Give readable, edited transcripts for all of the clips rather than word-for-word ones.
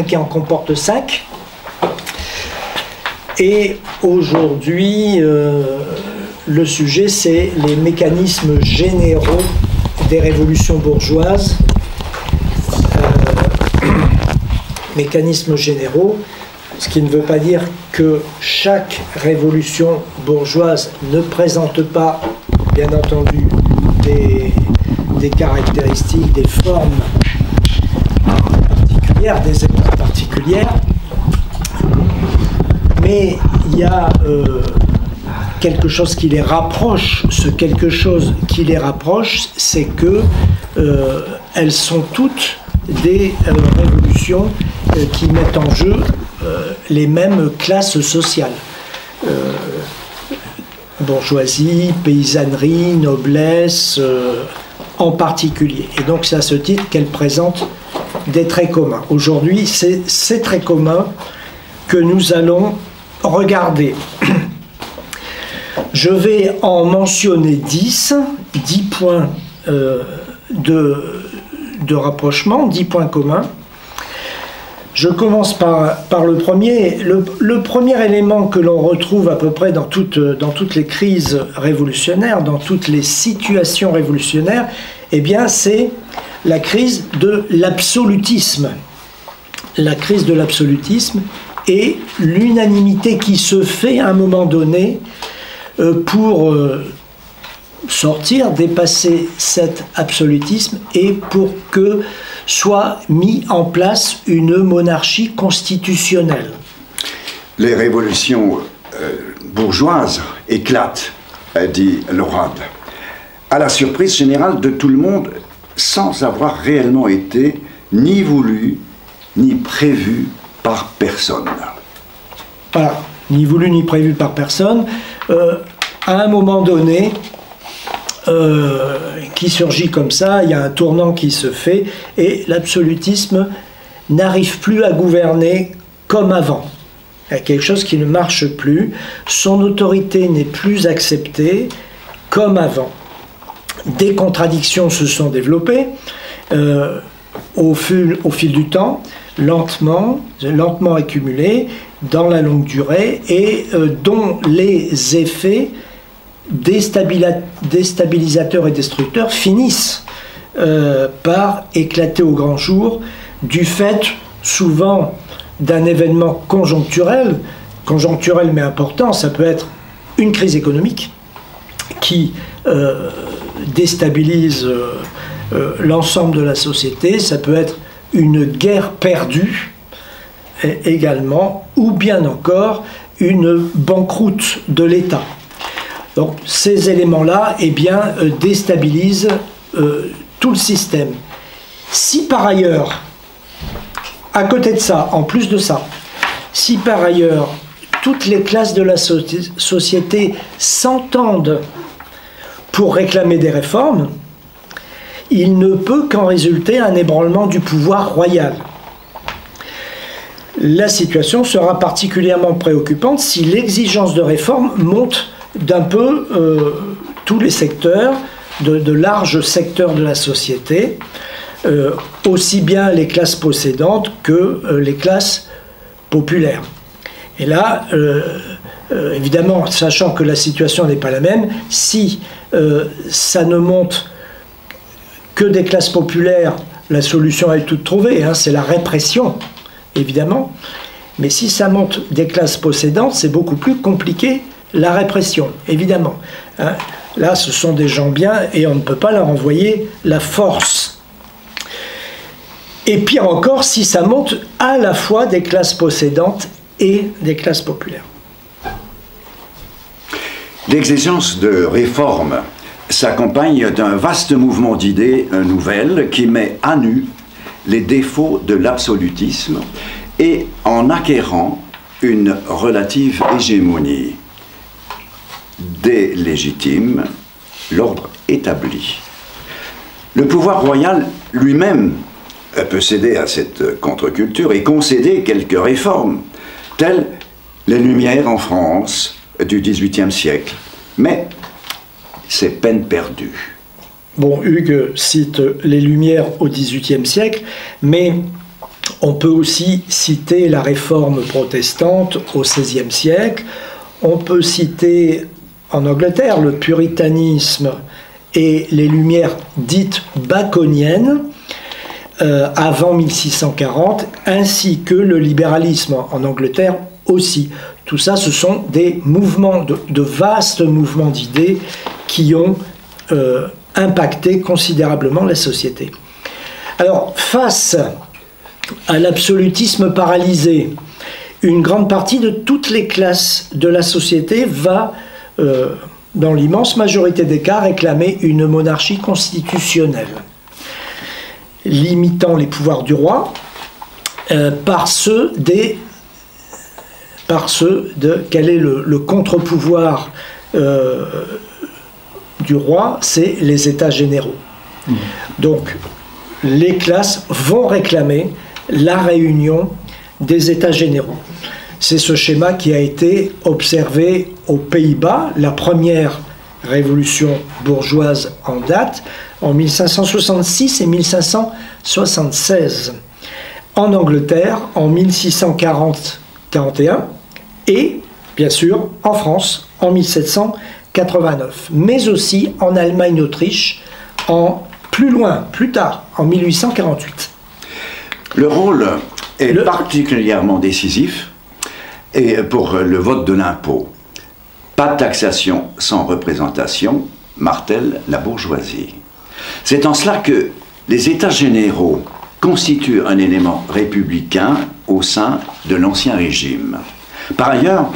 qui en comporte 5. Et aujourd'hui, le sujet, c'est les mécanismes généraux des révolutions bourgeoises. Mécanismes généraux, ce qui ne veut pas dire que chaque révolution bourgeoise ne présente pas, bien entendu, des caractéristiques, des formes particulières, des époques particulières, mais il y a quelque chose qui les rapproche. Ce quelque chose qui les rapproche, c'est que elles sont toutes des révolutions qui mettent en jeu les mêmes classes sociales. Bourgeoisie, paysannerie, noblesse en particulier. Et donc c'est à ce titre qu'elle présente des traits communs. Aujourd'hui, c'est ces traits communs que nous allons regarder. Je vais en mentionner 10 points de rapprochement, 10 points communs. Je commence par le premier. Le premier élément que l'on retrouve à peu près dans toutes les crises révolutionnaires, dans toutes les situations révolutionnaires, eh bien, c'est la crise de l'absolutisme. La crise de l'absolutisme et l'unanimité qui se fait à un moment donné pour sortir, dépasser cet absolutisme et pour que soit mis en place une monarchie constitutionnelle. Les révolutions bourgeoises éclatent, dit Laurade, à la surprise générale de tout le monde, sans avoir réellement été ni voulu ni prévu par personne. Voilà, ni voulu ni prévu par personne. À un moment donné, qui surgit comme ça, il y a un tournant qui se fait et l'absolutisme n'arrive plus à gouverner comme avant. Il y a quelque chose qui ne marche plus, son autorité n'est plus acceptée comme avant. Des contradictions se sont développées au fil du temps, lentement accumulées dans la longue durée et dont les effets déstabilisateurs et destructeurs finissent par éclater au grand jour du fait souvent d'un événement conjoncturel mais important. Ça peut être une crise économique qui déstabilise l'ensemble de la société, ça peut être une guerre perdue également, ou bien encore une banqueroute de l'État. Donc ces éléments-là, eh bien, déstabilisent tout le système. Si par ailleurs, à côté de ça, en plus de ça, si par ailleurs toutes les classes de la société s'entendent pour réclamer des réformes, il ne peut qu'en résulter un ébranlement du pouvoir royal. La situation sera particulièrement préoccupante si l'exigence de réforme monte d'un peu tous les secteurs, de larges secteurs de la société, aussi bien les classes possédantes que les classes populaires. Et là, évidemment, sachant que la situation n'est pas la même, si ça ne monte que des classes populaires, la solution est toute trouvée, hein, c'est la répression, évidemment. Mais si ça monte des classes possédantes, c'est beaucoup plus compliqué, la répression, évidemment. Hein. Là, ce sont des gens bien et on ne peut pas leur envoyer la force. Et pire encore, si ça monte à la fois des classes possédantes et des classes populaires. L'exigence de réforme s'accompagne d'un vaste mouvement d'idées nouvelles qui met à nu les défauts de l'absolutisme et en acquérant une relative hégémonie délégitime l'ordre établi. Le pouvoir royal lui-même peut céder à cette contre-culture et concéder quelques réformes, telles les Lumières en France du XVIIIe siècle. Mais c'est peine perdue. Bon, Hugues cite les Lumières au XVIIIe siècle, mais On peut aussi citer la réforme protestante au XVIe siècle. On peut citer en Angleterre le puritanisme et les Lumières dites baconiennes avant 1640, ainsi que le libéralisme en Angleterre aussi. Tout ça, ce sont des mouvements, de vastes mouvements d'idées qui ont impacté considérablement la société. Alors, face à l'absolutisme paralysé, une grande partie de toutes les classes de la société va, dans l'immense majorité des cas, réclamer une monarchie constitutionnelle, limitant les pouvoirs du roi par ceux de quel est le contre-pouvoir du roi, c'est les États généraux. Donc, les classes vont réclamer la réunion des États généraux. C'est ce schéma qui a été observé aux Pays-Bas, la première révolution bourgeoise en date, en 1566 et 1576. En Angleterre, en 1640-41, et bien sûr en France, en 1789. Mais aussi en Allemagne-Autriche, plus tard, en 1848. Le rôle est particulièrement décisif et pour le vote de l'impôt. Pas de taxation sans représentation, martèle la bourgeoisie. C'est en cela que les États généraux constituent un élément républicain au sein de l'Ancien Régime. Par ailleurs,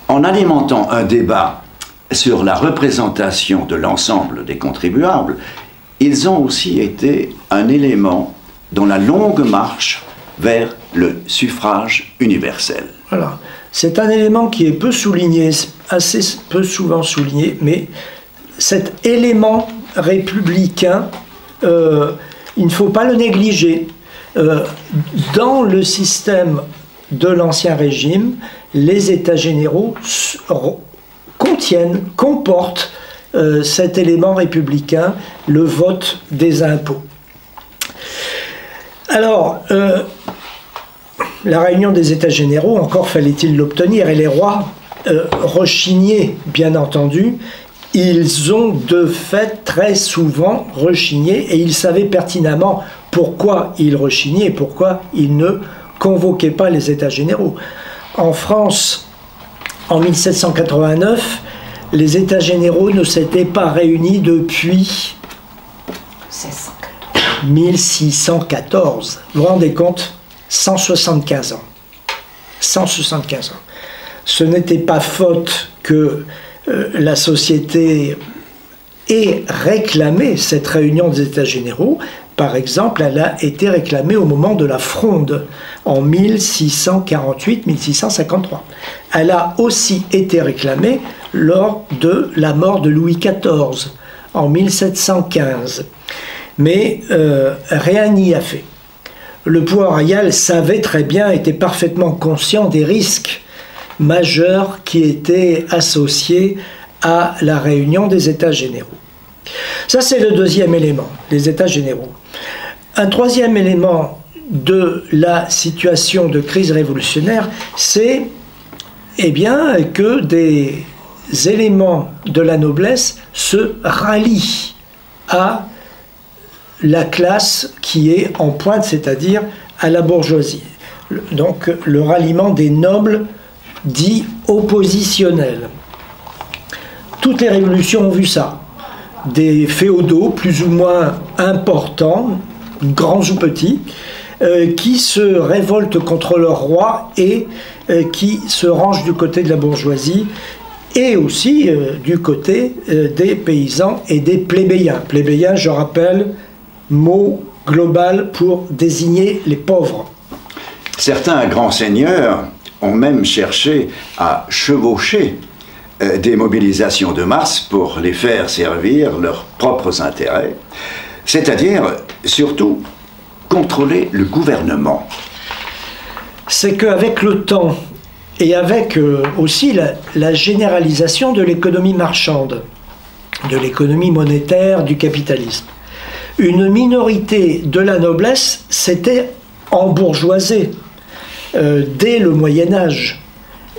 en alimentant un débat sur la représentation de l'ensemble des contribuables, ils ont aussi été un élément dans la longue marche vers le suffrage universel. Voilà. C'est un élément qui est peu souligné, assez peu souvent souligné, mais cet élément républicain, il ne faut pas le négliger. Dans le système de l'Ancien Régime, les États généraux comportent cet élément républicain, le vote des impôts. Alors, la réunion des États généraux, encore fallait-il l'obtenir, et les rois rechignaient, bien entendu. Ils ont de fait très souvent rechigné, et ils savaient pertinemment pourquoi ils rechignaient, pourquoi ils ne convoquaient pas les États généraux. En France, en 1789, les États généraux ne s'étaient pas réunis depuis 1614. Vous vous rendez compte? 175 ans. 175 ans. Ce n'était pas faute que la société ait réclamé cette réunion des États généraux. Par exemple, elle a été réclamée au moment de la Fronde, en 1648-1653. Elle a aussi été réclamée lors de la mort de Louis XIV, en 1715. Mais rien n'y a fait. Le pouvoir royal savait très bien, était parfaitement conscient des risques majeurs qui étaient associés à la réunion des États généraux. Ça, c'est le deuxième élément, les États généraux. Un troisième élément de la situation de crise révolutionnaire, c'est que des éléments de la noblesse se rallient à la classe qui est en pointe, c'est-à-dire à la bourgeoisie. Donc le ralliement des nobles dits oppositionnels. Toutes les révolutions ont vu ça. Des féodaux plus ou moins importants, grands ou petits, qui se révoltent contre leur roi et qui se rangent du côté de la bourgeoisie et aussi du côté des paysans et des plébéiens. Plébéiens, je rappelle, mot global pour désigner les pauvres. Certains grands seigneurs ont même cherché à chevaucher des mobilisations de masse pour les faire servir leurs propres intérêts, c'est-à-dire surtout contrôler le gouvernement. C'est qu'avec le temps et avec aussi la généralisation de l'économie marchande, de l'économie monétaire, du capitalisme, une minorité de la noblesse s'était embourgeoisée dès le Moyen-Âge.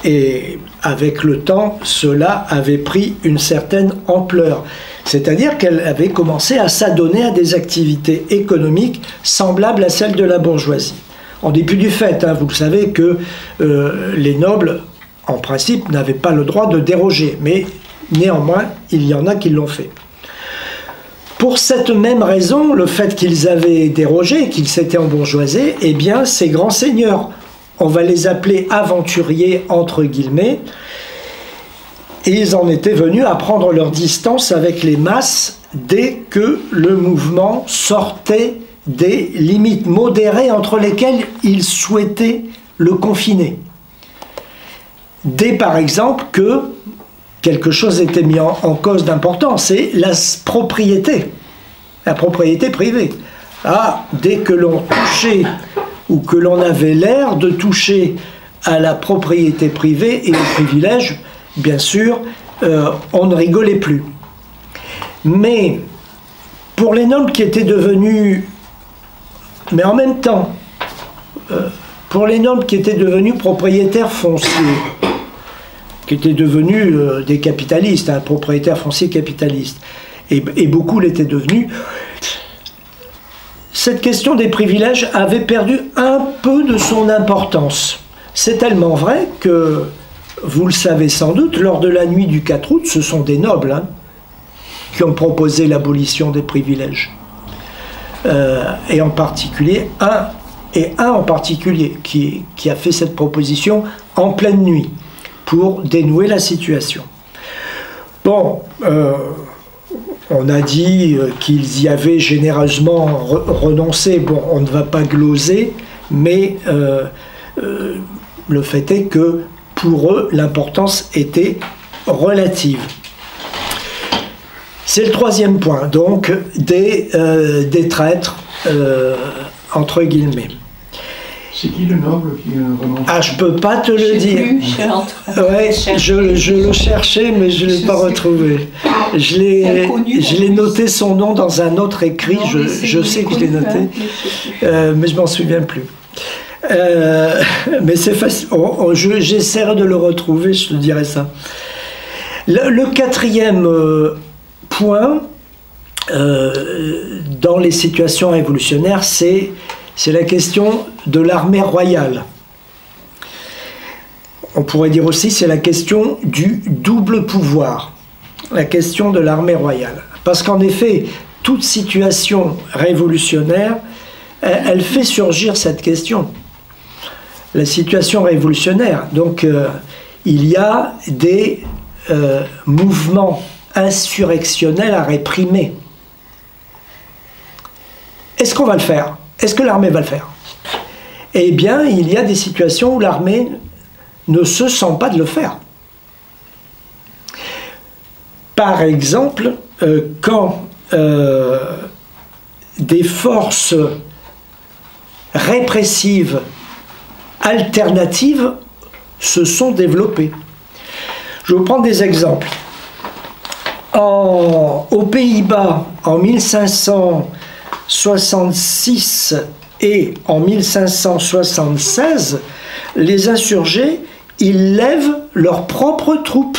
Et avec le temps, cela avait pris une certaine ampleur. C'est-à-dire qu'elle avait commencé à s'adonner à des activités économiques semblables à celles de la bourgeoisie. En dépit du fait, vous le savez, que les nobles, en principe, n'avaient pas le droit de déroger. Mais néanmoins, il y en a qui l'ont fait. Pour cette même raison, le fait qu'ils avaient dérogé, qu'ils s'étaient embourgeoisés, eh bien, ces grands seigneurs, on va les appeler aventuriers entre guillemets, et ils en étaient venus à prendre leur distance avec les masses dès que le mouvement sortait des limites modérées entre lesquelles ils souhaitaient le confiner. Dès par exemple que quelque chose était mis en cause d'important, c'est la propriété privée. Dès que l'on touchait ou que l'on avait l'air de toucher à la propriété privée et aux privilèges, bien sûr, on ne rigolait plus. Mais pour les nobles qui étaient devenus, mais en même temps, pour les nobles qui étaient devenus propriétaires fonciers, qui étaient devenus des capitalistes, propriétaires fonciers capitalistes, et beaucoup l'étaient devenus, cette question des privilèges avait perdu un peu de son importance. C'est tellement vrai que, vous le savez sans doute, lors de la nuit du 4 août, ce sont des nobles qui ont proposé l'abolition des privilèges. Et en particulier, un en particulier qui a fait cette proposition en pleine nuit pour dénouer la situation. Bon, on a dit qu'ils y avaient généreusement renoncé. Bon, on ne va pas gloser, mais le fait est que pour eux, l'importance était relative. C'est le troisième point, donc, des traîtres, entre guillemets. C'est qui le noble qui renonce? Je peux pas te le dire. Ouais, je le cherchais, mais je ne l'ai pas retrouvé. Je l'ai noté son nom dans un autre écrit. Non, je sais que je l'ai noté, mais je m'en souviens plus. Mais c'est facile. J'essaierai de le retrouver, je te dirai ça. Le quatrième point dans les situations révolutionnaires, c'est la question de l'armée royale. On pourrait dire aussi c'est la question du double pouvoir, la question de l'armée royale. Parce qu'en effet, toute situation révolutionnaire, elle fait surgir cette question. La situation révolutionnaire, donc il y a des mouvements insurrectionnels à réprimer. Est-ce qu'on va le faire? Est-ce que l'armée va le faire? Eh bien, il y a des situations où l'armée ne se sent pas de le faire. Par exemple, quand des forces répressives alternatives se sont développées. Je vais vous prendre des exemples. Aux Pays-Bas, en 1566 et en 1576, les insurgés, ils lèvent leurs propres troupes.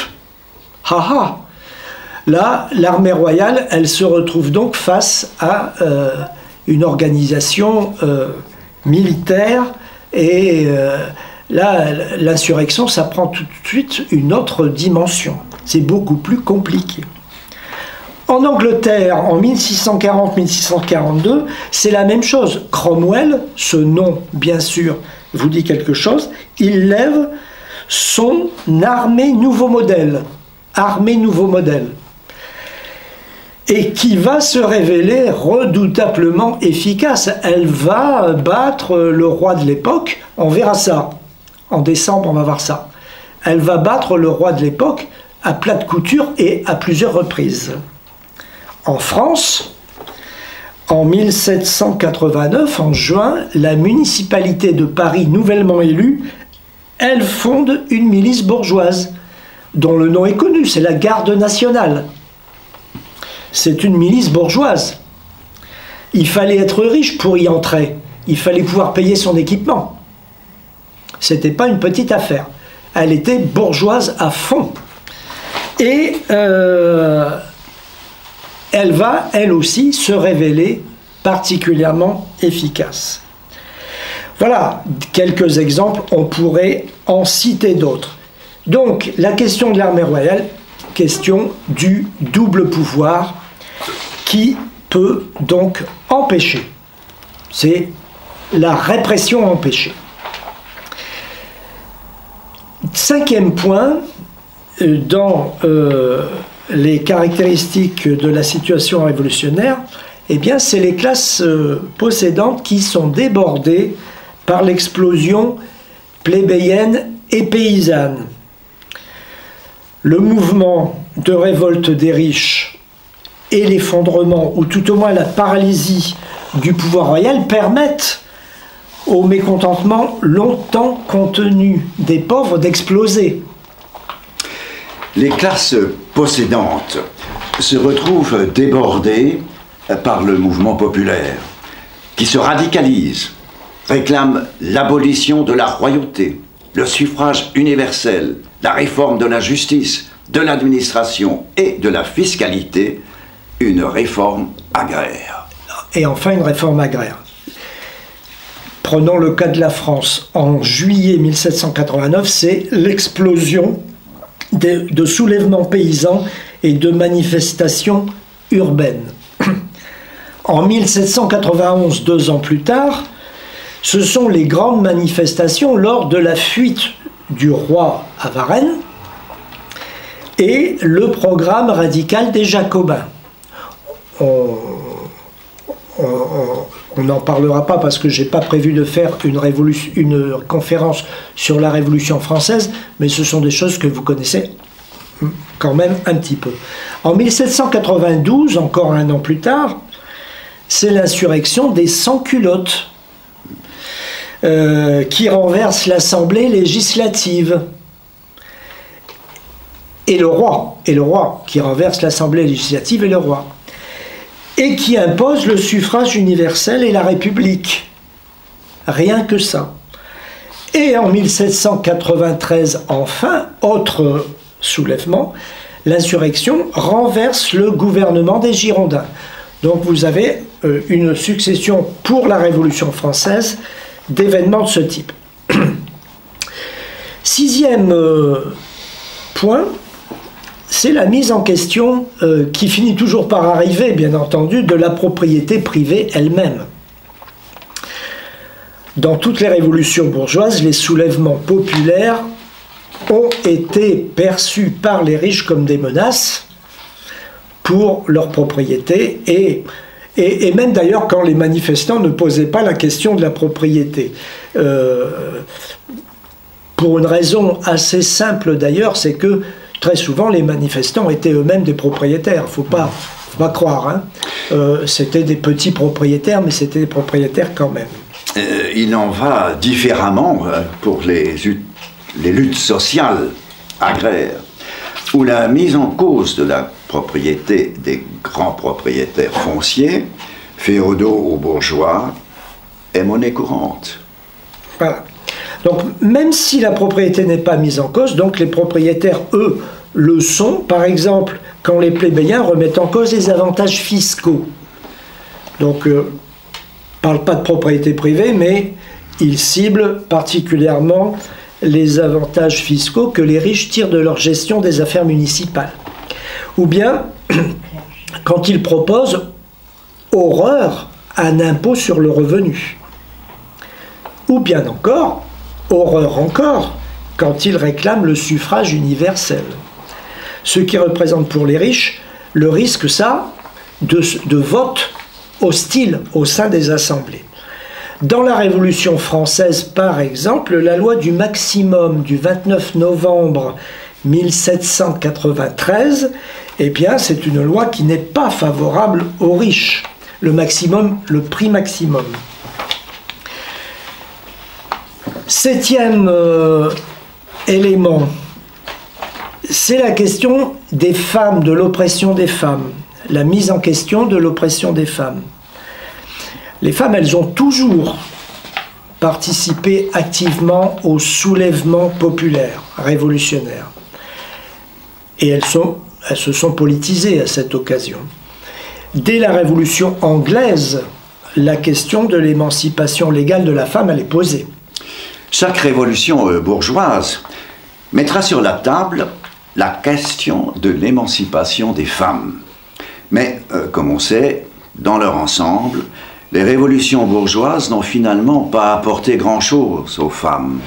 Là, l'armée royale, elle se retrouve donc face à une organisation militaire, et là, l'insurrection, ça prend tout de suite une autre dimension. C'est beaucoup plus compliqué. En Angleterre, en 1640-1642, c'est la même chose. Cromwell, ce nom, bien sûr, vous dit quelque chose, il lève son armée nouveau modèle, et qui va se révéler redoutablement efficace. Elle va battre le roi de l'époque, on verra ça. En décembre, on va voir ça. Elle va battre le roi de l'époque à plate couture et à plusieurs reprises. En France, en 1789, en juin, la municipalité de Paris, nouvellement élue, elle fonde une milice bourgeoise, dont le nom est connu, c'est la Garde nationale. C'est une milice bourgeoise. Il fallait être riche pour y entrer. il fallait pouvoir payer son équipement. C'était pas une petite affaire. Elle était bourgeoise à fond. Et elle va, elle aussi, se révéler particulièrement efficace. Voilà quelques exemples, on pourrait en citer d'autres. Donc, la question de l'armée royale, question du double pouvoir qui peut donc empêcher. C'est la répression empêchée. Cinquième point, dans les caractéristiques de la situation révolutionnaire, eh bien, c'est les classes possédantes qui sont débordées par l'explosion plébéienne et paysanne. Le mouvement de révolte des riches et l'effondrement, ou tout au moins la paralysie du pouvoir royal, permettent au mécontentement longtemps contenu des pauvres d'exploser. Les classes possédantes se retrouvent débordées par le mouvement populaire, qui se radicalise, réclame l'abolition de la royauté, le suffrage universel, la réforme de la justice, de l'administration et de la fiscalité, une réforme agraire. Et enfin une réforme agraire. Prenons le cas de la France. En juillet 1789, c'est l'explosion de soulèvements paysans et de manifestations urbaines. En 1791, 2 ans plus tard, ce sont les grandes manifestations lors de la fuite du roi à Varennes et le programme radical des Jacobins. On n'en parlera pas parce que je n'ai pas prévu de faire une conférence sur la Révolution française, mais ce sont des choses que vous connaissez quand même un petit peu. En 1792, encore 1 an plus tard, c'est l'insurrection des sans-culottes qui renverse l'Assemblée législative. Et le roi qui renverse l'Assemblée législative et le roi. Et qui impose le suffrage universel et la République. Rien que ça. Et en 1793, enfin, autre soulèvement, l'insurrection renverse le gouvernement des Girondins. Donc vous avez une succession pour la Révolution française d'événements de ce type. 6e point, c'est la mise en question, qui finit toujours par arriver, bien entendu, de la propriété privée elle-même. Dans toutes les révolutions bourgeoises, les soulèvements populaires ont été perçus par les riches comme des menaces pour leur propriété et même d'ailleurs quand les manifestants ne posaient pas la question de la propriété. Pour une raison assez simple d'ailleurs, c'est que très souvent les manifestants étaient eux-mêmes des propriétaires, faut pas croire, hein. C'était des petits propriétaires, mais c'était des propriétaires quand même. Il en va différemment pour les luttes sociales agraires, où la mise en cause de la propriété des grands propriétaires fonciers, féodaux ou bourgeois, est monnaie courante. Voilà. Donc même si la propriété n'est pas mise en cause, donc les propriétaires, eux, le sont, par exemple, quand les plébéiens remettent en cause les avantages fiscaux. Donc, ne parle pas de propriété privée, mais ils ciblent particulièrement les avantages fiscaux que les riches tirent de leur gestion des affaires municipales. Ou bien, quand ils proposent, horreur, un impôt sur le revenu. Ou bien encore, horreur encore, quand ils réclament le suffrage universel. Ce qui représente pour les riches le risque, ça, de vote hostile au sein des assemblées. Dans la Révolution française, par exemple, la loi du maximum du 29 novembre 1793, eh bien, c'est une loi qui n'est pas favorable aux riches. Le maximum, le prix maximum. 7e élément, c'est la question des femmes, de l'oppression des femmes, la mise en question de l'oppression des femmes. Les femmes, elles ont toujours participé activement au soulèvement populaire, révolutionnaire. Et elles se sont politisées à cette occasion. Dès la Révolution anglaise, la question de l'émancipation légale de la femme, elle est posée. Chaque révolution bourgeoise mettra sur la table la question de l'émancipation des femmes. Mais, comme on sait, dans leur ensemble, les révolutions bourgeoises n'ont finalement pas apporté grand-chose aux femmes.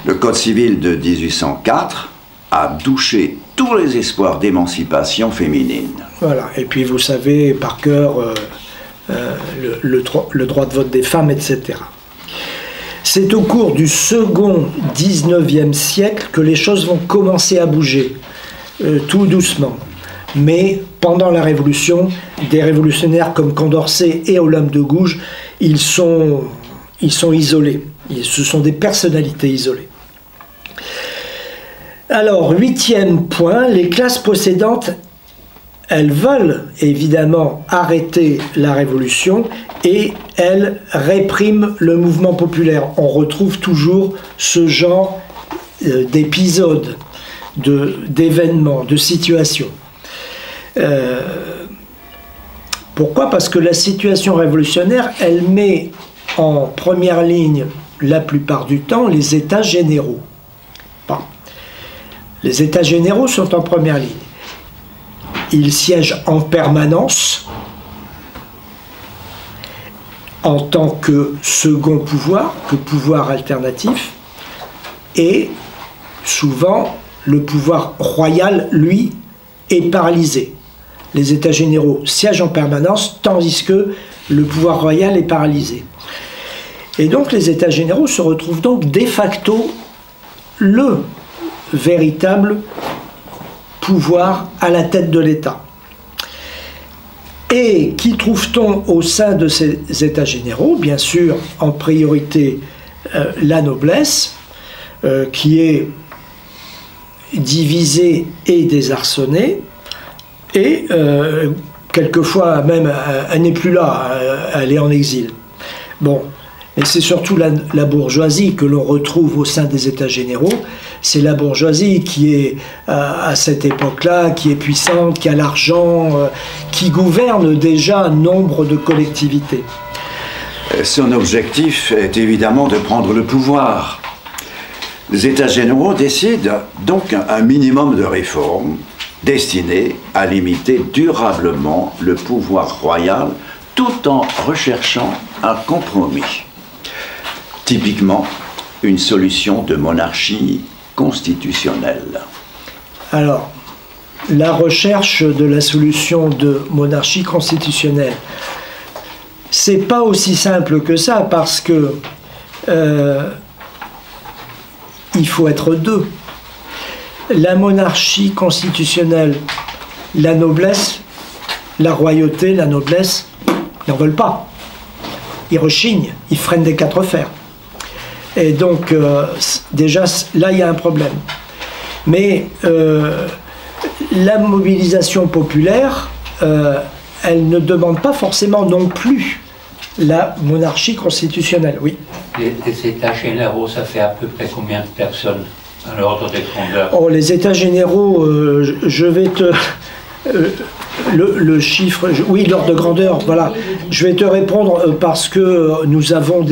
Le Code civil de 1804 a douché tous les espoirs d'émancipation féminine. Voilà, et puis vous savez par cœur le droit de vote des femmes, etc. C'est au cours du second 19e siècle que les choses vont commencer à bouger, tout doucement. Mais pendant la Révolution, des révolutionnaires comme Condorcet et Olympe de Gouges, ils sont isolés. Ce sont des personnalités isolées. Alors, 8e point, les classes possédantes, elles veulent évidemment arrêter la Révolution et elles répriment le mouvement populaire. On retrouve toujours ce genre d'épisodes, d'événements, de situations. Pourquoi? Parce que la situation révolutionnaire, elle met en première ligne, la plupart du temps, les États généraux. Bon. Les États généraux sont en première ligne. Ils siègent en permanence en tant que second pouvoir, que pouvoir alternatif, et souvent le pouvoir royal, lui, est paralysé. Les États généraux siègent en permanence, tandis que le pouvoir royal est paralysé. Et donc les États généraux se retrouvent donc de facto le véritable pouvoir à la tête de l'État. Et qui trouve-t-on au sein de ces États généraux? Bien sûr, en priorité, la noblesse, qui est divisée et désarçonnée, et quelquefois même, elle n'est plus là, elle est en exil. Bon, et c'est surtout la bourgeoisie que l'on retrouve au sein des États généraux. C'est la bourgeoisie qui est, à cette époque-là, qui est puissante, qui a l'argent, qui gouverne déjà nombre de collectivités. Son objectif est évidemment de prendre le pouvoir. Les États généraux décident donc un minimum de réformes destinées à limiter durablement le pouvoir royal tout en recherchant un compromis. Typiquement, une solution de monarchie constitutionnelle. Alors, la recherche de la solution de monarchie constitutionnelle, c'est pas aussi simple que ça, parce que il faut être deux. La monarchie constitutionnelle, la noblesse, la royauté, la noblesse, ils n'en veulent pas. Ils rechignent, ils freinent des quatre fers. Et donc, déjà, là, il y a un problème. Mais la mobilisation populaire, elle ne demande pas forcément non plus la monarchie constitutionnelle, oui. Les États généraux, ça fait à peu près combien de personnes à l'ordre des grandeurs? Oh, les États généraux, je vais te... le chiffre, oui, l'ordre de grandeur, voilà. Je vais te répondre parce que nous avons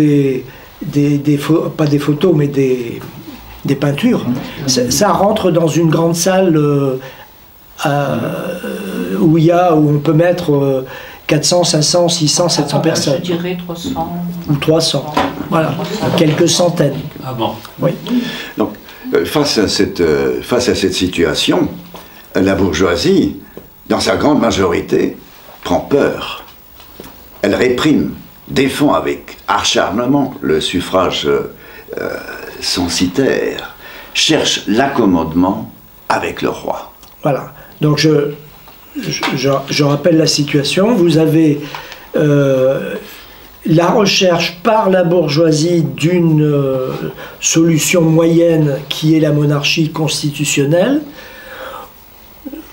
pas des photos, mais des peintures. Ça rentre dans une grande salle où on peut mettre 400, 500, 600, 700 personnes. Je dirais 300. Ou 300, voilà, quelques centaines. Ah bon? Oui. Donc, face à cette situation, la bourgeoisie, dans sa grande majorité, prend peur. Elle réprime, défend avec acharnement le suffrage censitaire, cherche l'accommodement avec le roi. Voilà. Donc je rappelle la situation. Vous avez la recherche par la bourgeoisie d'une solution moyenne qui est la monarchie constitutionnelle.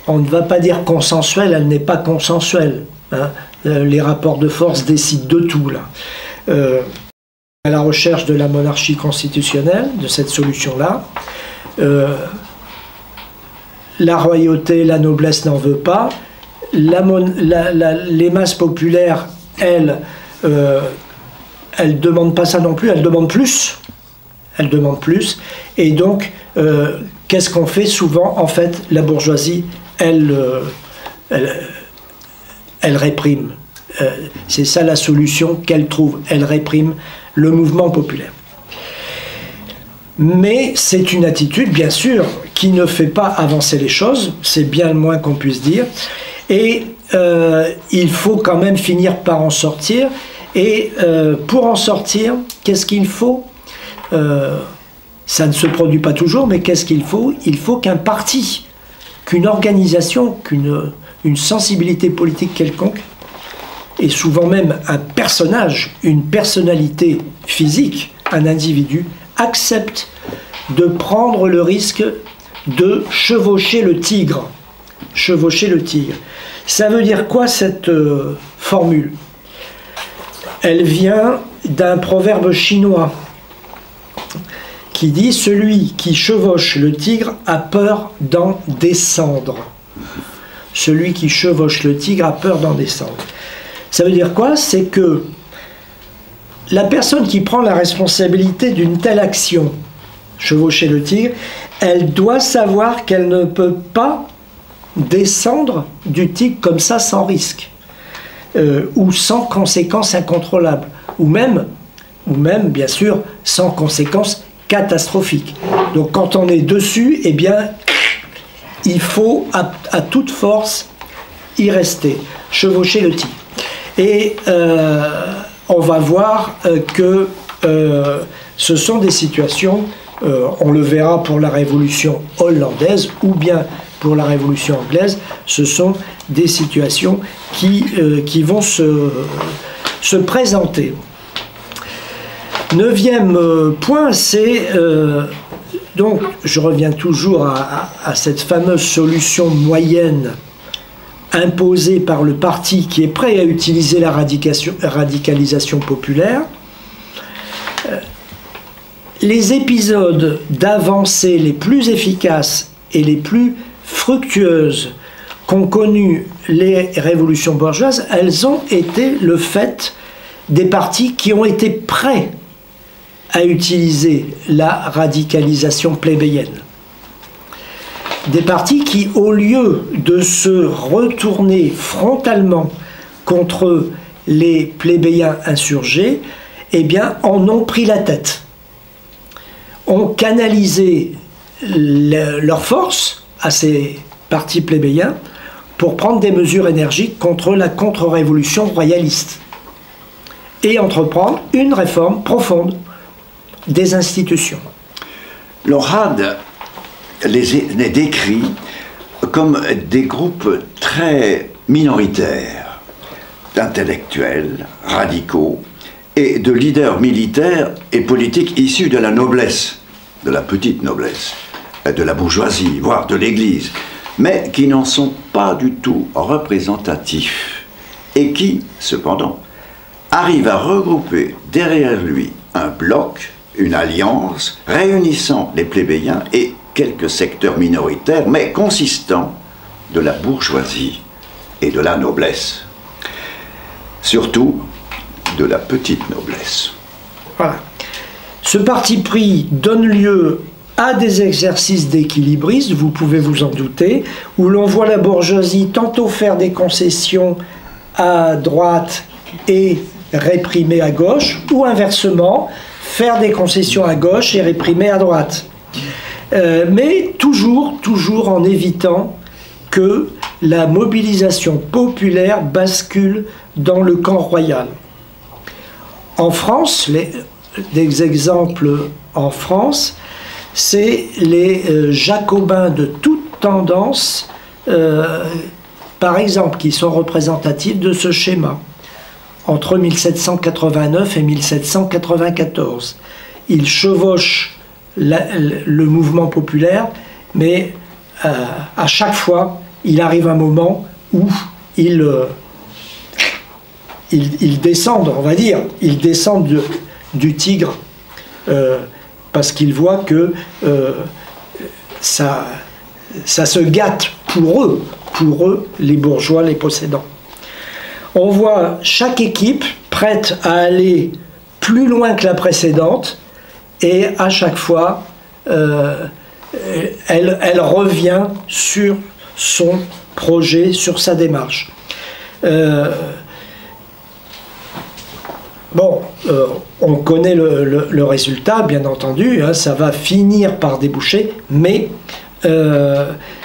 On ne va pas dire consensuelle, elle n'est pas consensuelle. Hein. Les rapports de force décident de tout là. à la recherche de la monarchie constitutionnelle, de cette solution-là. La royauté, la noblesse n'en veut pas. Les masses populaires, elles demandent pas ça non plus, elles demandent plus. Elles demandent plus. Et donc, qu'est-ce qu'on fait souvent? En fait, la bourgeoisie, elle réprime. C'est ça la solution qu'elle trouve. Elle réprime le mouvement populaire. Mais c'est une attitude, bien sûr, qui ne fait pas avancer les choses. C'est bien le moins qu'on puisse dire. Et il faut quand même finir par en sortir. Et pour en sortir, qu'est-ce qu'il faut? Ça ne se produit pas toujours, mais qu'est-ce qu'il faut? Il faut qu'un parti, qu'une organisation, une sensibilité politique quelconque, et souvent même un personnage, une personnalité physique, un individu, accepte de prendre le risque de chevaucher le tigre. Chevaucher le tigre. Ça veut dire quoi cette formule? Elle vient d'un proverbe chinois qui dit « Celui qui chevauche le tigre a peur d'en descendre ». Celui qui chevauche le tigre a peur d'en descendre. Ça veut dire quoi? C'est que la personne qui prend la responsabilité d'une telle action, chevaucher le tigre, elle doit savoir qu'elle ne peut pas descendre du tigre comme ça sans risque, ou sans conséquences incontrôlables, ou même, bien sûr, sans conséquences catastrophiques. Donc quand on est dessus, eh bien, il faut à toute force y rester, chevaucher le tigre. Et on va voir que ce sont des situations, on le verra pour la révolution hollandaise ou bien pour la révolution anglaise, ce sont des situations qui vont se présenter. Neuvième point, c'est donc, je reviens toujours à cette fameuse solution moyenne imposée par le parti qui est prêt à utiliser la radicalisation populaire. Les épisodes d'avancée les plus efficaces et les plus fructueuses qu'ont connu les révolutions bourgeoises, elles ont été le fait des partis qui ont été prêts à utiliser la radicalisation plébéienne. Des partis qui, au lieu de se retourner frontalement contre les plébéiens insurgés, eh bien, en ont pris la tête. Ont canalisé leur force à ces partis plébéiens pour prendre des mesures énergiques contre la contre-révolution royaliste et entreprendre une réforme profonde des institutions. Le RAD les décrit comme des groupes très minoritaires, d'intellectuels, radicaux et de leaders militaires et politiques issus de la noblesse, de la petite noblesse, de la bourgeoisie, voire de l'Église, mais qui n'en sont pas du tout représentatifs et qui, cependant, arrivent à regrouper derrière lui un bloc, une alliance réunissant les plébéiens et quelques secteurs minoritaires, mais consistants de la bourgeoisie et de la noblesse. Surtout de la petite noblesse. Voilà. Ce parti pris donne lieu à des exercices d'équilibrisme, vous pouvez vous en douter, où l'on voit la bourgeoisie tantôt faire des concessions à droite et réprimer à gauche, ou inversement, faire des concessions à gauche et réprimer à droite. Mais toujours en évitant que la mobilisation populaire bascule dans le camp royal. En France, des exemples en France, c'est les jacobins de toute tendance, par exemple, qui sont représentatifs de ce schéma. Entre 1789 et 1794, ils chevauchent le mouvement populaire, mais à chaque fois, il arrive un moment où ils descendent, on va dire, ils descendent du tigre, parce qu'ils voient que ça se gâte pour eux, les bourgeois, les possédants. On voit chaque équipe prête à aller plus loin que la précédente, et à chaque fois, elle revient sur son projet, sur sa démarche. On connaît le résultat, bien entendu, hein, ça va finir par déboucher, mais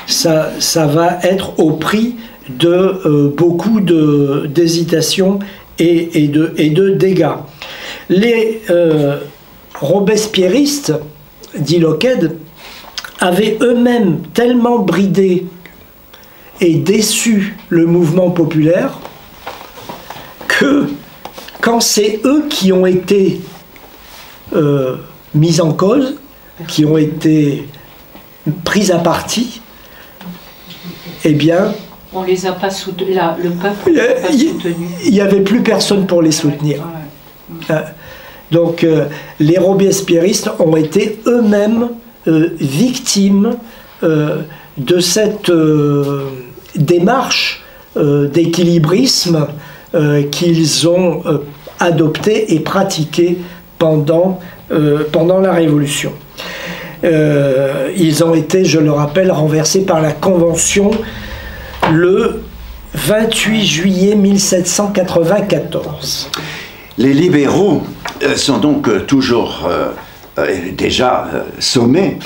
ça va être au prix de beaucoup d'hésitation et de dégâts. Les robespierristes, dit Locquède, avaient eux-mêmes tellement bridé et déçu le mouvement populaire que quand c'est eux qui ont été mis en cause, qui ont été pris à partie, eh bien, on les a pas soutenus, le peuple n'a pas soutenu. Il n'y avait plus personne pour les soutenir. Ouais. Donc les robespierristes ont été eux-mêmes victimes de cette démarche d'équilibrisme qu'ils ont adoptée et pratiquée pendant la Révolution. Ils ont été, je le rappelle, renversés par la Convention le 28 juillet 1794. Les libéraux sont donc toujours déjà sommés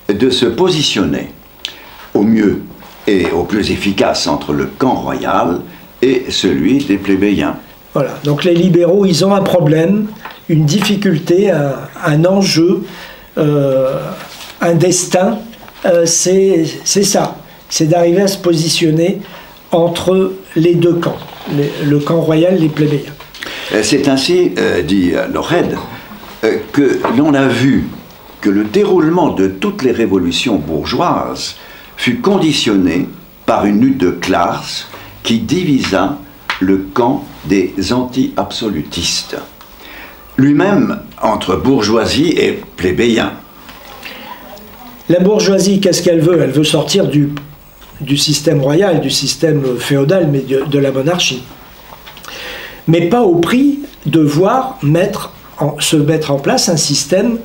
de se positionner au mieux et au plus efficace entre le camp royal et celui des plébéiens. Voilà, donc les libéraux, ils ont un problème, une difficulté, un enjeu, un destin, c'est ça, c'est d'arriver à se positionner entre les deux camps, le camp royal et les plébéiens. C'est ainsi, dit Locquède, que l'on a vu que le déroulement de toutes les révolutions bourgeoises fut conditionné par une lutte de classe qui divisa le camp des anti-absolutistes, lui-même entre bourgeoisie et plébéien. La bourgeoisie, qu'est-ce qu'elle veut? Elle veut sortir du système royal, du système féodal, mais de la monarchie. Mais pas au prix de voir se mettre en place un système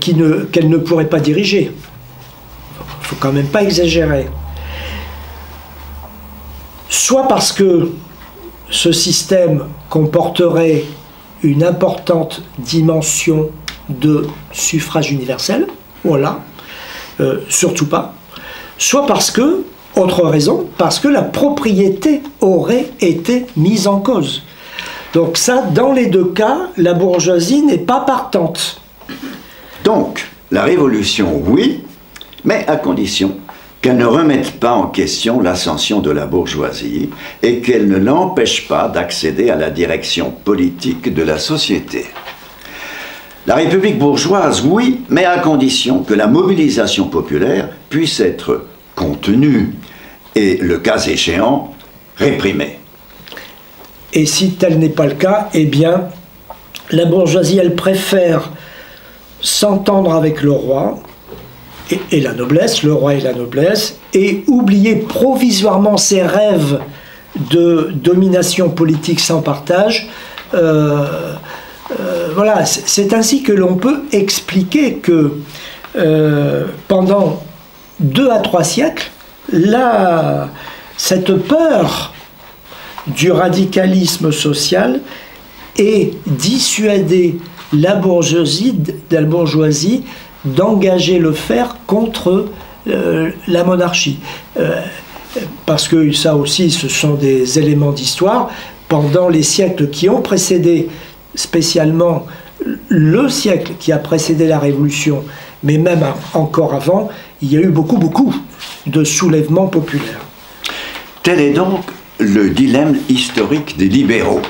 qu'elle ne pourrait pas diriger. Il ne faut quand même pas exagérer. Soit parce que ce système comporterait une importante dimension de suffrage universel, voilà, surtout pas. Soit parce que, autre raison, parce que la propriété aurait été mise en cause. Donc ça, dans les deux cas, la bourgeoisie n'est pas partante. Donc, la révolution, oui, mais à condition qu'elle ne remette pas en question l'ascension de la bourgeoisie et qu'elle ne l'empêche pas d'accéder à la direction politique de la société. La République bourgeoise, oui, mais à condition que la mobilisation populaire puisse être contenue et, le cas échéant, réprimée. Et si tel n'est pas le cas, eh bien, la bourgeoisie, elle préfère s'entendre avec le roi et la noblesse, le roi et la noblesse, et oublier provisoirement ses rêves de domination politique sans partage. Voilà, c'est ainsi que l'on peut expliquer que pendant 2 à 3 siècles, cette peur du radicalisme social ait dissuadé la bourgeoisie d'engager le fer contre la monarchie. Parce que ça aussi, ce sont des éléments d'histoire. Pendant les siècles qui ont précédé, spécialement le siècle qui a précédé la Révolution, mais même encore avant, il y a eu beaucoup de soulèvements populaires. Tel est donc le dilemme historique des libéraux.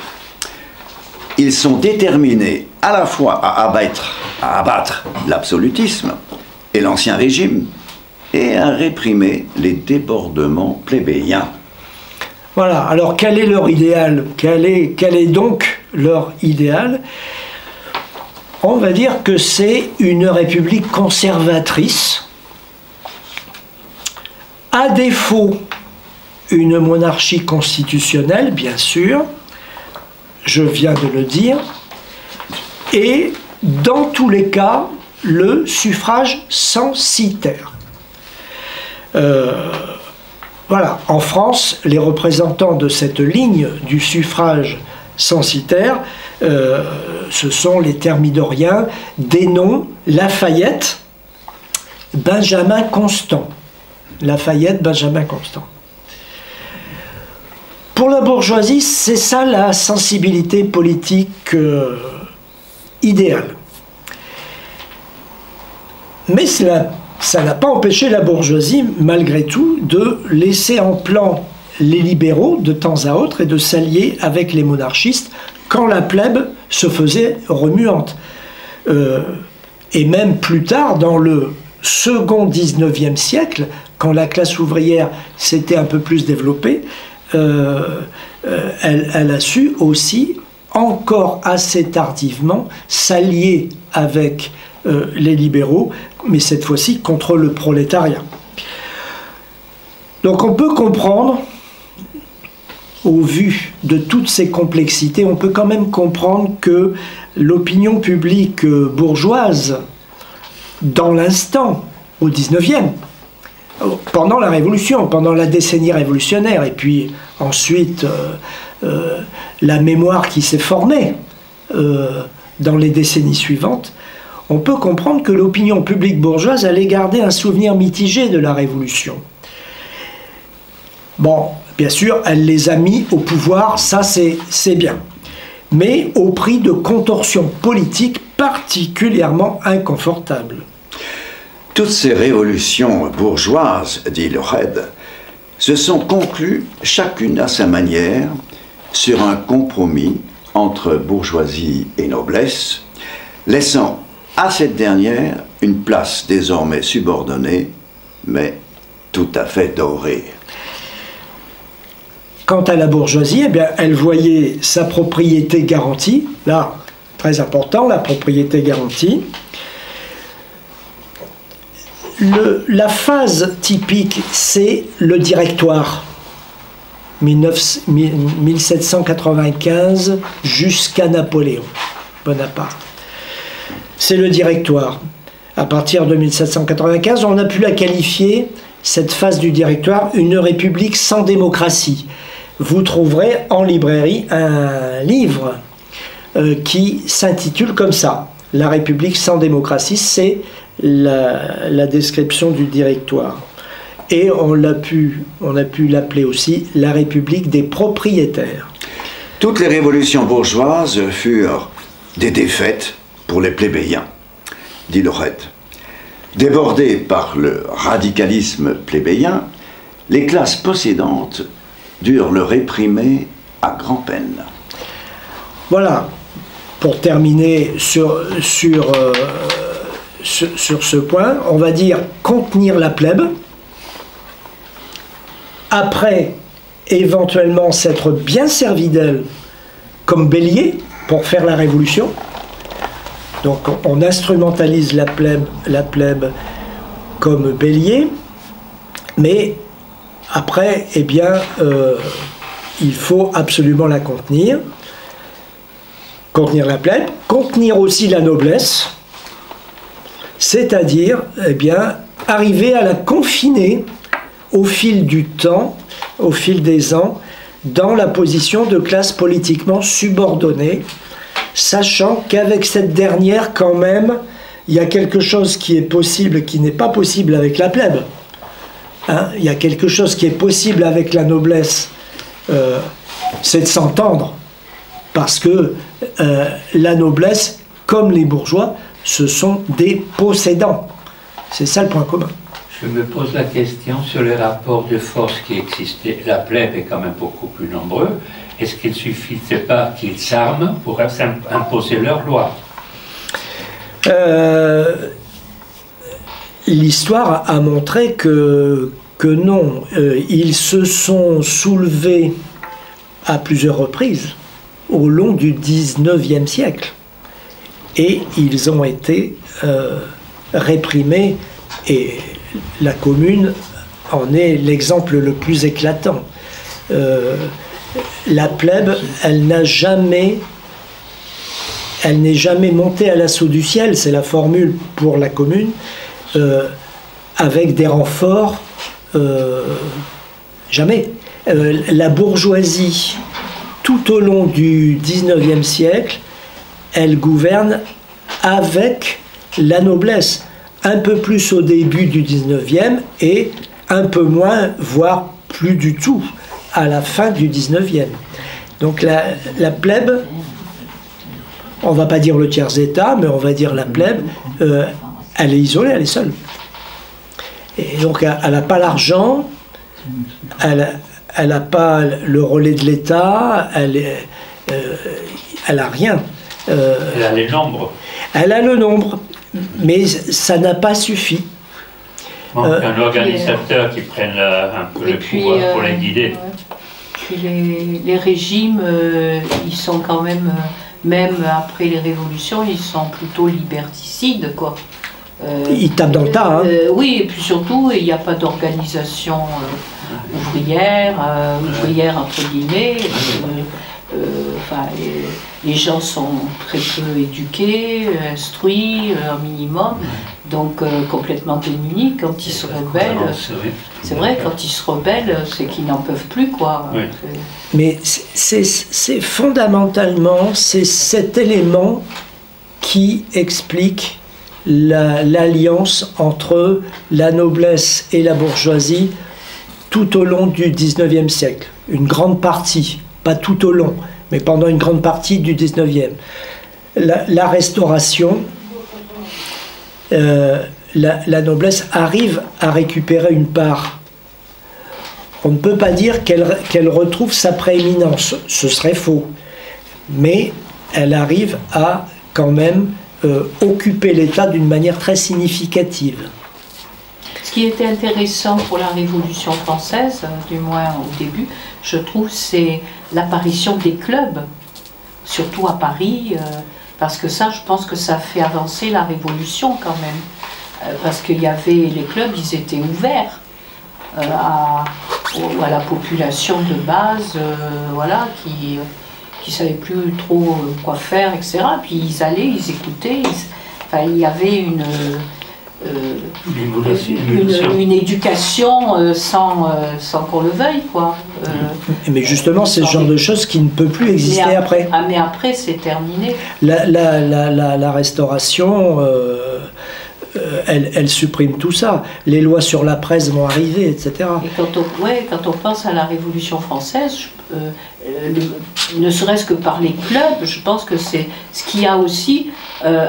Ils sont déterminés à la fois à abattre l'absolutisme et l'Ancien Régime et à réprimer les débordements plébéiens. Voilà, alors quel est leur idéal? Quel est donc leur idéal? on va dire que c'est une république conservatrice, à défaut une monarchie constitutionnelle, bien sûr, je viens de le dire, et dans tous les cas, le suffrage censitaire. Voilà, en France, les représentants de cette ligne du suffrage censitaire, ce sont les thermidoriens, Dénon, Lafayette, Benjamin Constant. Lafayette, Benjamin Constant. Pour la bourgeoisie, c'est ça la sensibilité politique idéale. Mais ça n'a pas empêché la bourgeoisie, malgré tout, de laisser en plan les libéraux de temps à autre et de s'allier avec les monarchistes quand la plèbe se faisait remuante. Et même plus tard, dans le second 19e siècle, quand la classe ouvrière s'était un peu plus développée, elle a su aussi, encore assez tardivement, s'allier avec les libéraux, mais cette fois-ci contre le prolétariat. Donc on peut comprendre, au vu de toutes ces complexités, on peut quand même comprendre que l'opinion publique bourgeoise, dans l'instant, au 19e, pendant la Révolution, pendant la décennie révolutionnaire, et puis ensuite la mémoire qui s'est formée dans les décennies suivantes, on peut comprendre que l'opinion publique bourgeoise allait garder un souvenir mitigé de la Révolution. Bon, bien sûr, elle les a mis au pouvoir, ça c'est bien, mais au prix de contorsions politiques particulièrement inconfortables. Toutes ces révolutions bourgeoises, dit Lored, se sont conclues chacune à sa manière sur un compromis entre bourgeoisie et noblesse, laissant à cette dernière une place désormais subordonnée, mais tout à fait dorée. Quant à la bourgeoisie, eh bien, elle voyait sa propriété garantie, là, très important, la propriété garantie. La phase typique, c'est le Directoire, 1795 jusqu'à Napoléon Bonaparte. C'est le Directoire. À partir de 1795, on a pu la qualifier, cette phase du Directoire, une république sans démocratie. Vous trouverez en librairie un livre qui s'intitule comme ça, La République sans démocratie, c'est la description du Directoire. Et on a pu l'appeler aussi la République des propriétaires. Toutes les révolutions bourgeoises furent des défaites pour les plébéiens, dit Lorette. Débordés par le radicalisme plébéien, les classes possédantes durent le réprimer à grand-peine. Voilà, pour terminer sur ce point, on va dire contenir la plèbe, après éventuellement s'être bien servi d'elle comme bélier pour faire la révolution. Donc on instrumentalise la plèbe comme bélier, mais après, eh bien, il faut absolument la contenir la plèbe, contenir aussi la noblesse, c'est-à-dire, eh bien, arriver à la confiner au fil du temps, au fil des ans, dans la position de classe politiquement subordonnée, sachant qu'avec cette dernière, quand même, il y a quelque chose qui est possible, qui n'est pas possible avec la plèbe. Hein, il y a quelque chose qui est possible avec la noblesse, c'est de s'entendre, parce que la noblesse, comme les bourgeois, ce sont des possédants. C'est ça le point commun. Je me pose la question sur les rapports de force qui existaient. La plèbe est quand même beaucoup plus nombreux. Est-ce qu'il ne suffisait pas qu'ils s'arment pour imposer leur loi? L'histoire a montré que non. Ils se sont soulevés à plusieurs reprises au long du 19e siècle. et ils ont été réprimés, et la Commune en est l'exemple le plus éclatant. La plèbe, elle n'est jamais montée à l'assaut du ciel, c'est la formule pour la Commune, avec des renforts, jamais. La bourgeoisie, tout au long du XIXe siècle, elle gouverne avec la noblesse, un peu plus au début du XIXe et un peu moins, voire plus du tout, à la fin du XIXe. Donc la plèbe, on ne va pas dire le tiers-état, mais on va dire la plèbe, elle est isolée, elle est seule. Et donc elle n'a pas l'argent, elle n'a pas le relais de l'État, elle n'a rien. Elle a les nombres. Elle a le nombre, mais ça n'a pas suffi. Donc un organisateur qui prenne un peu le pouvoir pour les guider. Puis les régimes, ils sont quand même, même après les révolutions, ils sont plutôt liberticides, quoi. Ils tapent dans le tas. Hein. Oui, et puis surtout, il n'y a pas d'organisation ouvrière entre guillemets. Les gens sont très peu éduqués, instruits, un minimum, donc complètement démunis. Quand ils se rebellent, c'est vrai, quand ils se rebellent, c'est qu'ils n'en peuvent plus, quoi. Oui. Mais c'est fondamentalement, c'est cet élément qui explique l'alliance entre la noblesse et la bourgeoisie tout au long du XIXe siècle. Une grande partie, pas tout au long, mais pendant une grande partie du XIXe. La Restauration, la noblesse arrive à récupérer une part. On ne peut pas dire qu'elle retrouve sa prééminence, ce serait faux, mais elle arrive à quand même occuper l'État d'une manière très significative. Ce qui était intéressant pour la Révolution française, du moins au début, je trouve, c'est l'apparition des clubs, surtout à Paris, parce que ça, je pense que ça fait avancer la Révolution quand même, parce qu'il y avait les clubs, ils étaient ouverts à la population de base, voilà, qui savaient plus trop quoi faire, etc. Puis ils allaient, ils écoutaient, il y avait une éducation sans qu'on le veuille, quoi. Mais justement, c'est ce genre de choses qui ne peut plus exister après. Ah, mais après, c'est terminé. La Restauration, elle supprime tout ça. Les lois sur la presse vont arriver, etc. Et quand on pense à la Révolution française, ne serait-ce que par les clubs, je pense que c'est ce qui a aussi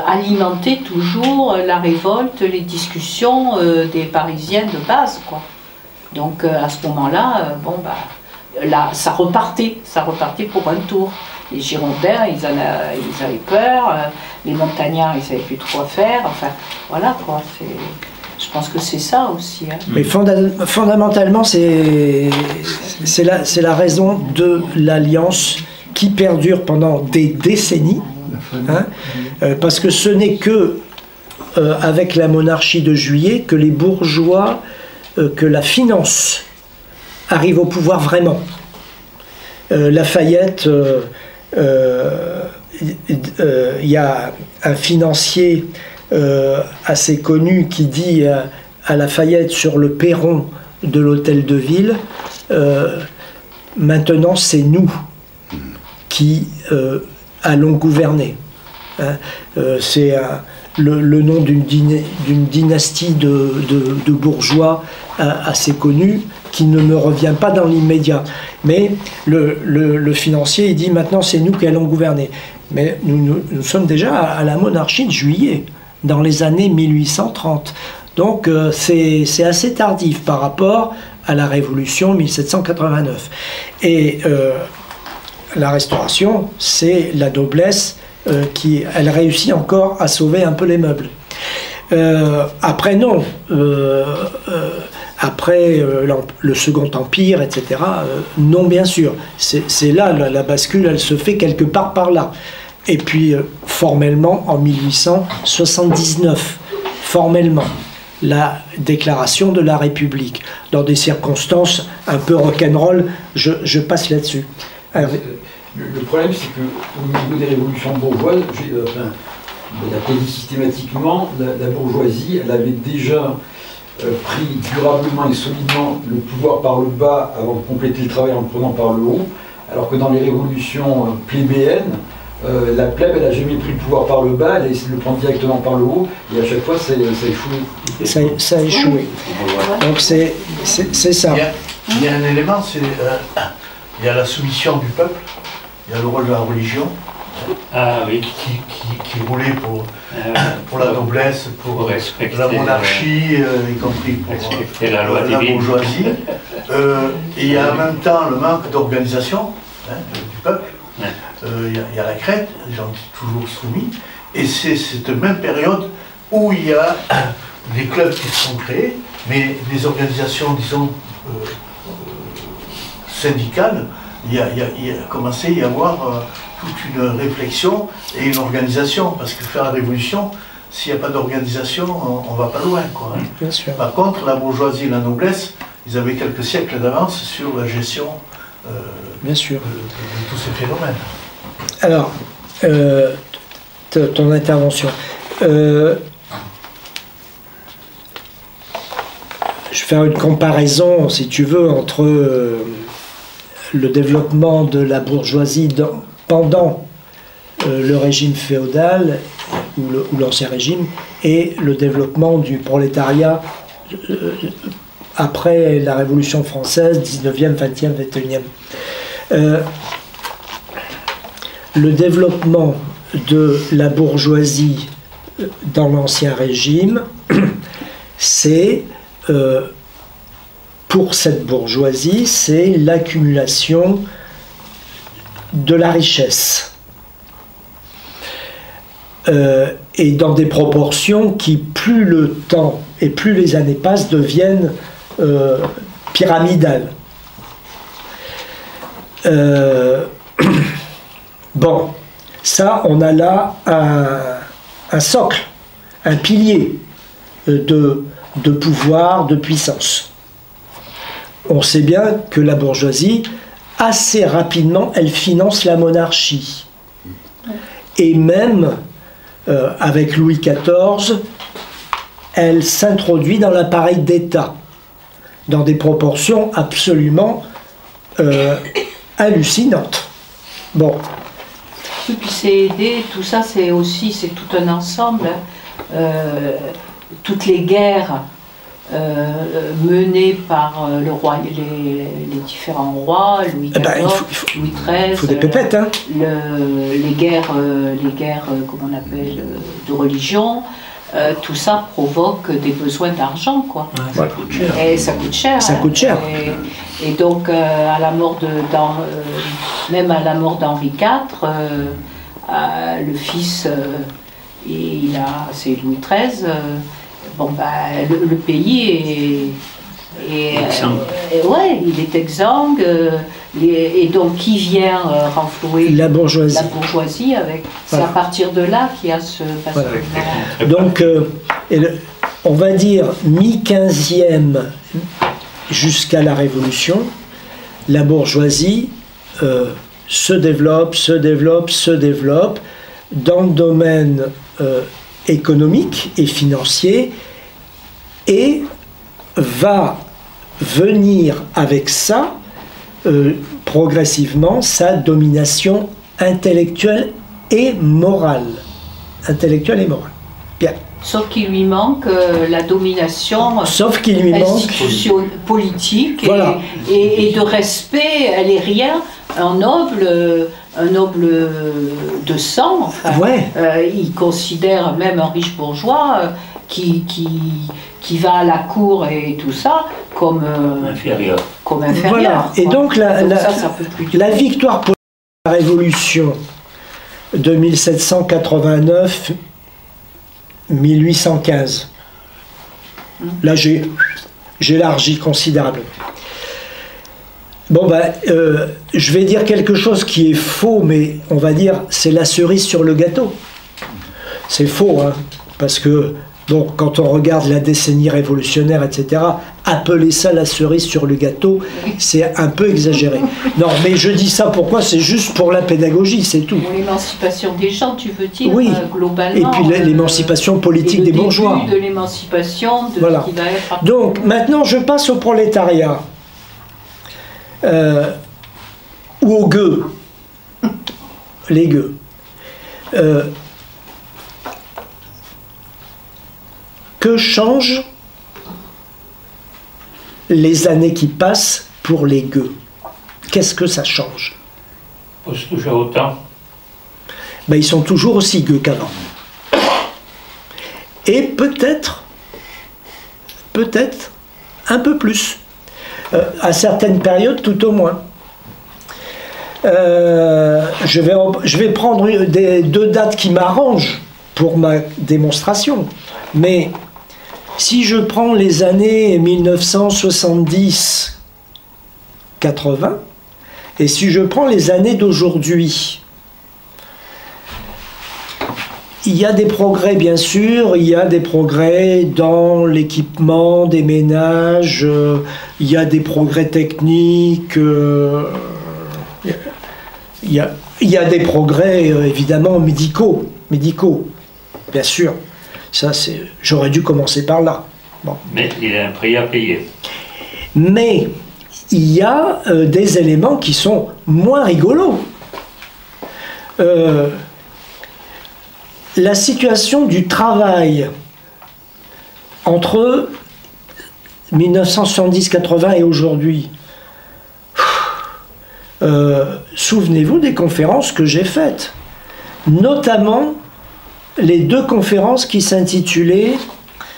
alimenté toujours la révolte, les discussions des Parisiens de base, quoi. Donc à ce moment-là, là, ça repartait pour un tour. Les Girondins, ils avaient peur, les Montagnards, ils ne savaient plus trop quoi faire, enfin, voilà, quoi. Je pense que c'est ça aussi. Hein. Mais fondamentalement, c'est la raison de l'alliance qui perdure pendant des décennies, hein, parce que ce n'est que avec la monarchie de Juillet que les bourgeois, que la finance arrive au pouvoir vraiment. Lafayette, il y a un financier assez connu qui dit à Lafayette sur le perron de l'hôtel de ville, maintenant c'est nous qui allons gouverner. Hein, c'est le nom d'une dynastie de bourgeois assez connue qui ne me revient pas dans l'immédiat. Mais le financier, il dit maintenant c'est nous qui allons gouverner. Mais nous sommes déjà à la monarchie de Juillet, dans les années 1830. Donc c'est assez tardif par rapport à la Révolution 1789. Et la Restauration, c'est la noblesse qui elle réussit encore à sauver un peu les meubles. Après non, après le Second Empire, etc., non bien sûr. C'est là, la bascule, elle se fait quelque part par là. et puis formellement en 1879, formellement, la déclaration de la République. Dans des circonstances un peu rock'n'roll, je passe là-dessus. Le problème, c'est qu'au niveau des révolutions bourgeoises, d'après systématiquement, la bourgeoisie, elle avait déjà pris durablement et solidement le pouvoir par le bas avant de compléter le travail en le prenant par le haut, alors que dans les révolutions plébéennes, la plèbe, elle n'a jamais pris le pouvoir par le bas, elle le prend directement par le haut, et à chaque fois, ça a échoué. Ça a échoué. Donc c'est ça. Il y a un élément, il y a la soumission du peuple, il y a le rôle de la religion, qui roulait pour la noblesse, pour la monarchie, y compris pour la loi la bourgeoisie. Et il y a en même temps le manque d'organisation du peuple. Il y a la crête, les gens qui sont toujours soumis. Et c'est cette même période où il y a des clubs qui se sont créés, mais des organisations, disons, syndicales. Il a commencé à y avoir toute une réflexion et une organisation, parce que faire la révolution, s'il n'y a pas d'organisation, on ne va pas loin, quoi. Bien sûr. Par contre, la bourgeoisie et la noblesse, ils avaient quelques siècles d'avance sur la gestion Bien sûr. de tous ces phénomènes. Alors, ton intervention. Je vais faire une comparaison, si tu veux, entre le développement de la bourgeoisie pendant le régime féodal ou l'ancien régime et le développement du prolétariat après la Révolution française, 19e, 20e, 21e. Le développement de la bourgeoisie dans l'ancien régime, c'est, pour cette bourgeoisie, c'est l'accumulation de la richesse. Et dans des proportions qui, plus le temps et plus les années passent, deviennent pyramidales. Bon, ça, on a là un socle, un pilier de pouvoir, de puissance. On sait bien que la bourgeoisie, assez rapidement, elle finance la monarchie. Et même, avec Louis XIV, elle s'introduit dans l'appareil d'État, dans des proportions absolument hallucinantes. Bon. Et puis c'est aidé, tout ça c'est tout un ensemble. Toutes les guerres menées par le roi, les différents rois, Louis XIV, Louis XIII. Il faut des pépettes, hein. Les guerres, comment on appelle, de religion. Tout ça provoque des besoins d'argent, quoi. Ça coûte cher. Et ça coûte cher. Ça coûte cher. Et donc, à la mort même à la mort d'Henri IV, le fils, c'est Louis XIII. Bon, le pays il est exsangue. Et donc, qui vient renflouer la bourgeoisie avec. C'est à partir de là qu'il y a ce basculement. Donc, on va dire mi-15e jusqu'à la Révolution, la bourgeoisie se développe dans le domaine économique et financier et va venir avec ça progressivement sa domination intellectuelle et morale. Bien. Sauf qu'il lui manque la domination institution politique voilà. et de respect. Elle est rien. Un noble de sang, enfin, il considère même un riche bourgeois qui va à la cour et tout ça comme inférieur. Voilà. Et donc la victoire pour la Révolution de 1789-1815, là j'élargis considérablement. Bon, je vais dire quelque chose qui est faux, mais on va dire c'est la cerise sur le gâteau. C'est faux, hein, parce que, bon, quand on regarde la décennie révolutionnaire, etc., appeler ça la cerise sur le gâteau, c'est un peu exagéré. Non, mais je dis ça pourquoi? C'est juste pour la pédagogie, c'est tout. Pour l'émancipation des gens, tu veux dire, oui. Globalement. Et puis l'émancipation politique des bourgeois. Le début de l'émancipation de voilà. ce qui va être... Donc, maintenant, je passe au prolétariat. Ou aux gueux. Les gueux. Que changent les années qui passent pour les gueux? Qu'est-ce que ça change? Pose toujours autant. Ils sont toujours aussi gueux qu'avant. Et peut-être un peu plus. À certaines périodes, tout au moins. Je vais prendre deux dates qui m'arrangent pour ma démonstration. Mais si je prends les années 1970-80, et si je prends les années d'aujourd'hui, il y a des progrès, bien sûr, il y a des progrès dans l'équipement des ménages, il y a des progrès techniques, il y a des progrès, évidemment, médicaux, bien sûr. Ça, j'aurais dû commencer par là. Bon. Mais il y a un prix à payer. Mais il y a des éléments qui sont moins rigolos. La situation du travail entre 1970-80 et aujourd'hui. Souvenez-vous des conférences que j'ai faites, notamment les deux conférences qui s'intitulaient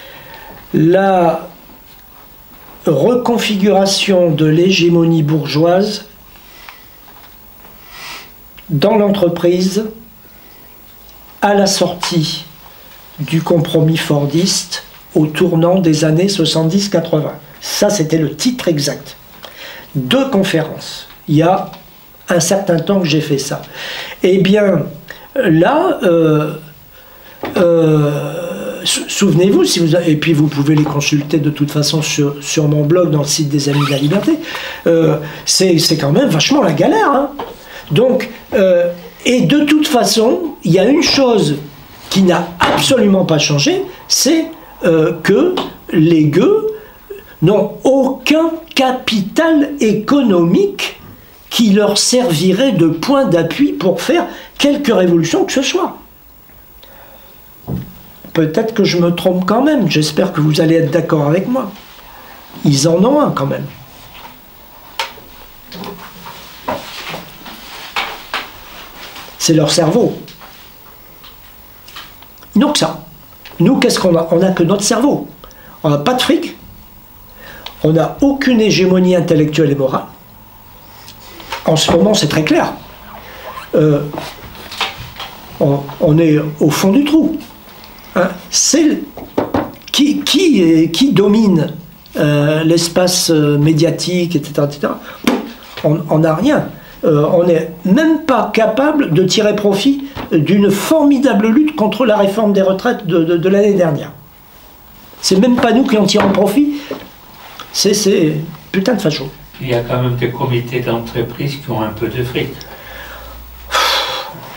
« La reconfiguration de l'hégémonie bourgeoise dans l'entreprise à la sortie du compromis fordiste au tournant des années 70-80 ». Ça, c'était le titre exact. Deux conférences. Il y a un certain temps que j'ai fait ça. Eh bien, là, souvenez-vous, et puis vous pouvez les consulter de toute façon sur mon blog, dans le site des Amis de la Liberté, c'est quand même vachement la galère. Hein. Donc, et de toute façon, il y a une chose qui n'a absolument pas changé, c'est que les gueux n'ont aucun capital économique qui leur servirait de point d'appui pour faire quelque révolution que ce soit. Peut-être que je me trompe quand même, j'espère que vous allez être d'accord avec moi. Ils en ont un quand même. C'est leur cerveau. Ils n'ont que ça. Nous, qu'est-ce qu'on a? On n'a que notre cerveau. On n'a pas de fric. On n'a aucune hégémonie intellectuelle et morale. En ce moment, c'est très clair. On est au fond du trou. Hein, c'est qui domine l'espace médiatique, etc., etc. On n'a rien. On n'est même pas capable de tirer profit d'une formidable lutte contre la réforme des retraites de l'année dernière. C'est même pas nous qui en tirons profit. C'est putain de facho. Il y a quand même des comités d'entreprise qui ont un peu de fric.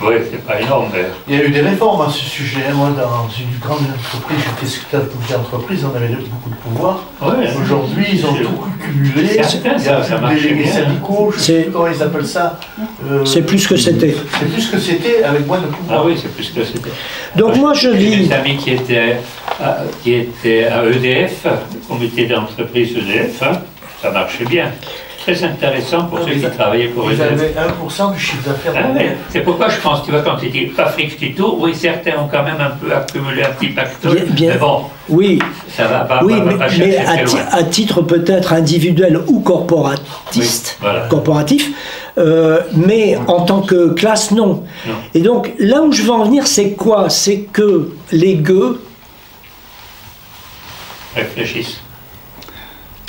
Oui, c'est pas énorme d'ailleurs. Il y a eu des réformes à ce sujet. Moi, dans une grande entreprise, j'étais secrétaire de comité d'entreprise, on avait beaucoup de pouvoir. Ouais, aujourd'hui, ils ont tout cumulé. Il y a des syndicaux, je ne sais plus comment ils appellent ça. C'est plus que c'était. C'est plus que c'était avec moins de pouvoir. Ah oui, c'est plus que c'était. Donc moi, je dis... J'ai des amis qui étaient à EDF, le comité d'entreprise EDF, hein, ça marchait bien. Très intéressant pour ceux qui travaillaient pour EDF. Vous avez 1% du chiffre d'affaires. C'est pourquoi je pense, tu vois, quand tu dis pas fric du tout, oui, certains ont quand même un peu accumulé un petit pactole, mais bon, oui, ça va pas, oui, pas mais à titre peut-être individuel ou corporatiste, oui, voilà. Corporatif, mais en tant que classe, non. Et donc, là où je veux en venir, c'est quoi? C'est que les gueux réfléchissent.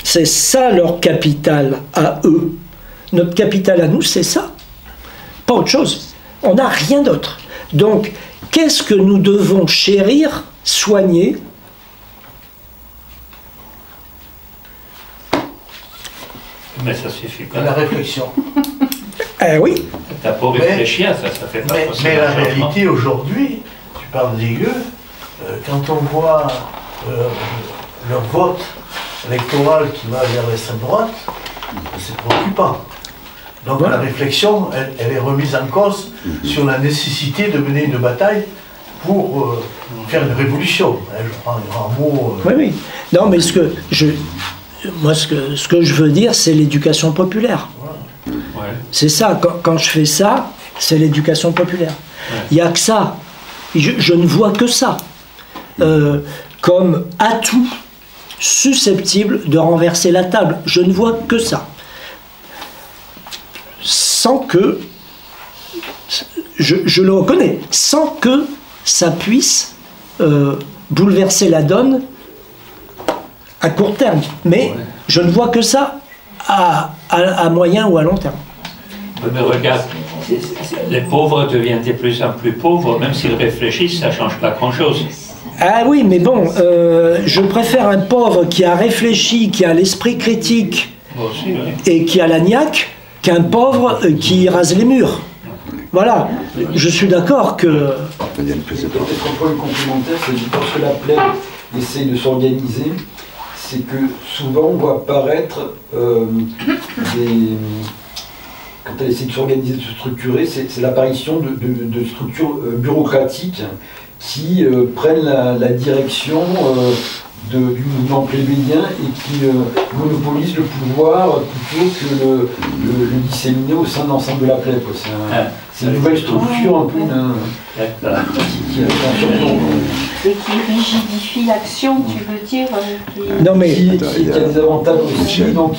C'est ça leur capital à eux. Notre capital à nous, c'est ça. Pas autre chose. On n'a rien d'autre. Donc, qu'est-ce que nous devons chérir, soigner? Mais ça suffit pas. La réflexion. Oui. T'as pas réfléchi à ça, ça fait pas Mais la forcément changement. réalité aujourd'hui, tu parles des gueux, quand on voit leur vote électoral qui va vers l'extrême droite, c'est préoccupant. Donc Voilà. la réflexion, elle est remise en cause sur la nécessité de mener une bataille pour faire une révolution. Je prends un grand mot. Oui, oui. Non, mais ce que je veux dire, c'est l'éducation populaire. Ouais. C'est ça, quand je fais ça, c'est l'éducation populaire. Ouais. Il n'y a que ça. Je ne vois que ça. Comme atout susceptible de renverser la table. Je ne vois que ça. Sans que, je le reconnais, sans que ça puisse bouleverser la donne à court terme. Mais je ne vois que ça à moyen ou à long terme. Mais regarde, les pauvres deviennent de plus en plus pauvres, même s'ils réfléchissent, ça ne change pas grand-chose. Ah oui, mais bon, je préfère un pauvre qui a réfléchi, qui a l'esprit critique Moi aussi, oui. et qui a la niaque, qu'un pauvre qui rase les murs. Voilà, je suis d'accord que... Il y a une prise de temps. Peut-être un point complémentaire, c'est que lorsque la plèbe essaye de s'organiser, c'est que souvent on voit apparaître quand elle essaie de s'organiser, de se structurer, c'est l'apparition de structures bureaucratiques qui prennent la direction du mouvement plébéien et qui monopolisent le pouvoir plutôt que le disséminer au sein de l'ensemble de la plèbe. C'est une nouvelle structure un peu qui Et qui rigidifie l'action, tu veux dire Non mais... qui a des avantages aussi, donc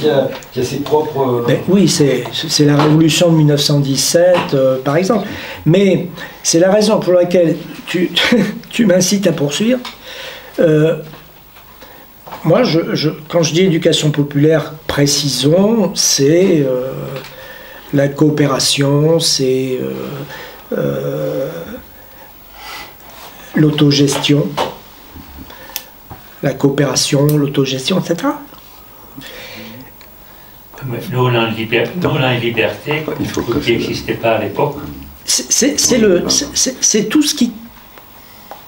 qui a ses propres... Ben oui, c'est la révolution de 1917, par exemple. Mais c'est la raison pour laquelle tu m'incites à poursuivre. Moi, quand je dis éducation populaire, précisons, c'est la coopération, c'est l'autogestion, la coopération, l'autogestion, etc. Mais nous, on a une liberté qui n'existait pas à l'époque. C'est tout ce qui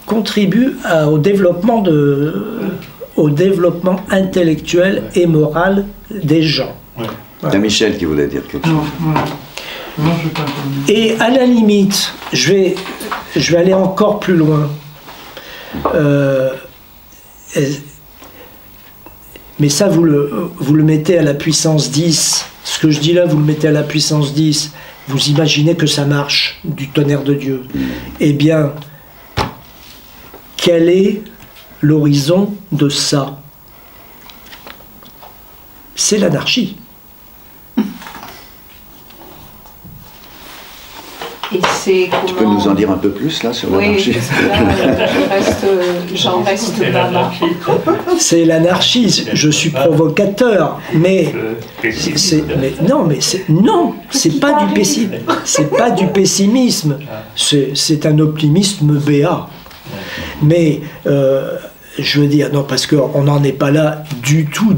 contribue au développement intellectuel et moral des gens. Ouais. Voilà. C'est Michel qui voulait dire quelque chose. Non, je ne pas. Et à la limite, je vais aller encore plus loin. Mais ça, vous le mettez à la puissance 10. Ce que je dis là, vous le mettez à la puissance 10. Vous imaginez que ça marche, du tonnerre de Dieu. Eh bien, quel est l'horizon de ça? C'est l'anarchie. Et c'est Tu peux nous en dire un peu plus là sur l'anarchie? Oui, parce que là, j'en reste pas là. C'est l'anarchie. Je suis provocateur, mais c'est pas du pessimisme. C'est pas du pessimisme. C'est un optimisme béat. Mais je veux dire, non, parce qu'on n'en est pas là du tout.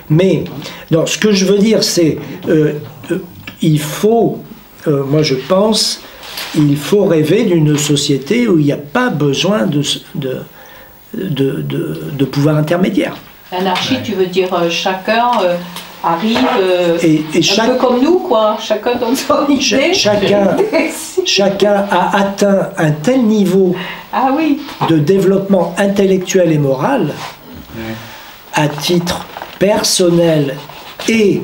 Mais non, ce que je veux dire, c'est il faut, moi je pense, il faut rêver d'une société où il n'y a pas besoin de pouvoir intermédiaire. L'anarchie, tu veux dire chacun arrive Et un peu comme nous, quoi. Chacun donne son idée. Chacun a atteint un tel niveau Ah oui. de développement intellectuel et moral, à titre personnel et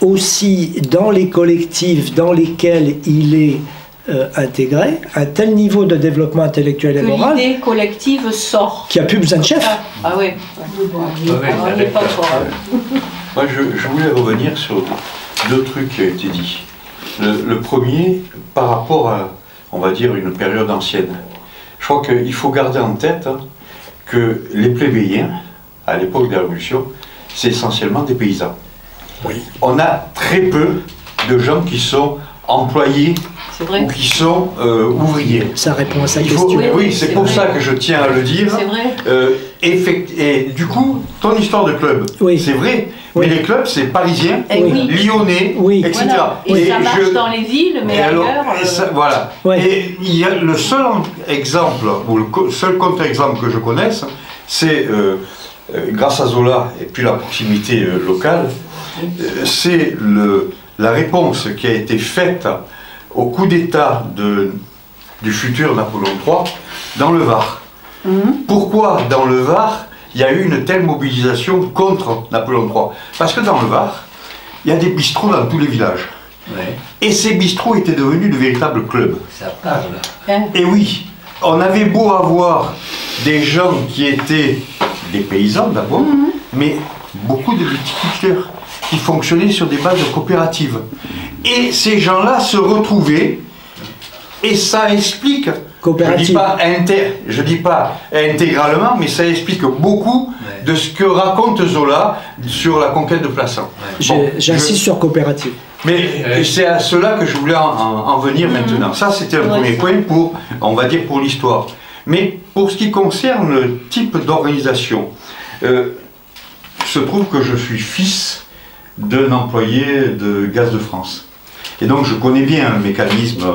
aussi dans les collectifs dans lesquels il est intégré, un tel niveau de développement intellectuel et Que moral l'idée collective sort. qu'il n'y a plus besoin de chef. Ah oui. On n'est pas fort. Moi, je voulais revenir sur deux trucs qui ont été dits. Le premier, par rapport à, on va dire, une période ancienne. Je crois qu'il faut garder en tête que les plébéiens, à l'époque de la Révolution, c'est essentiellement des paysans. on a très peu de gens qui sont employés ou qui sont ouvriers. Ça répond à sa question. Oui, c'est pour ça que je tiens à le dire. C'est vrai. Et du coup, ton histoire de club, c'est vrai, mais les clubs, c'est parisien, lyonnais, etc. Voilà. Et ça marche dans les villes, mais ailleurs... Voilà. Et il y a le seul exemple, ou le seul contre-exemple que je connaisse, c'est, grâce à Zola et puis la proximité locale, c'est la réponse qui a été faite au coup d'État du futur Napoléon III dans le Var. Pourquoi dans le Var il y a eu une telle mobilisation contre Napoléon III? Parce que dans le Var, il y a des bistrots dans tous les villages. Et ces bistrots étaient devenus de véritables clubs. Ça parle. Et oui, on avait beau avoir des gens qui étaient des paysans d'abord, mais beaucoup de viticulteurs qui fonctionnaient sur des bases coopératives. Et ces gens-là se retrouvaient, et ça explique, je dis pas intégralement, mais ça explique beaucoup de ce que raconte Zola sur la conquête de Plassans. J'insiste sur coopérative. Mais c'est à cela que je voulais en venir maintenant. Ça, c'était un premier point pour, on va dire, pour l'histoire. Mais pour ce qui concerne le type d'organisation, il se trouve que je suis fils d'un employé de Gaz de France. Et donc je connais bien le mécanisme,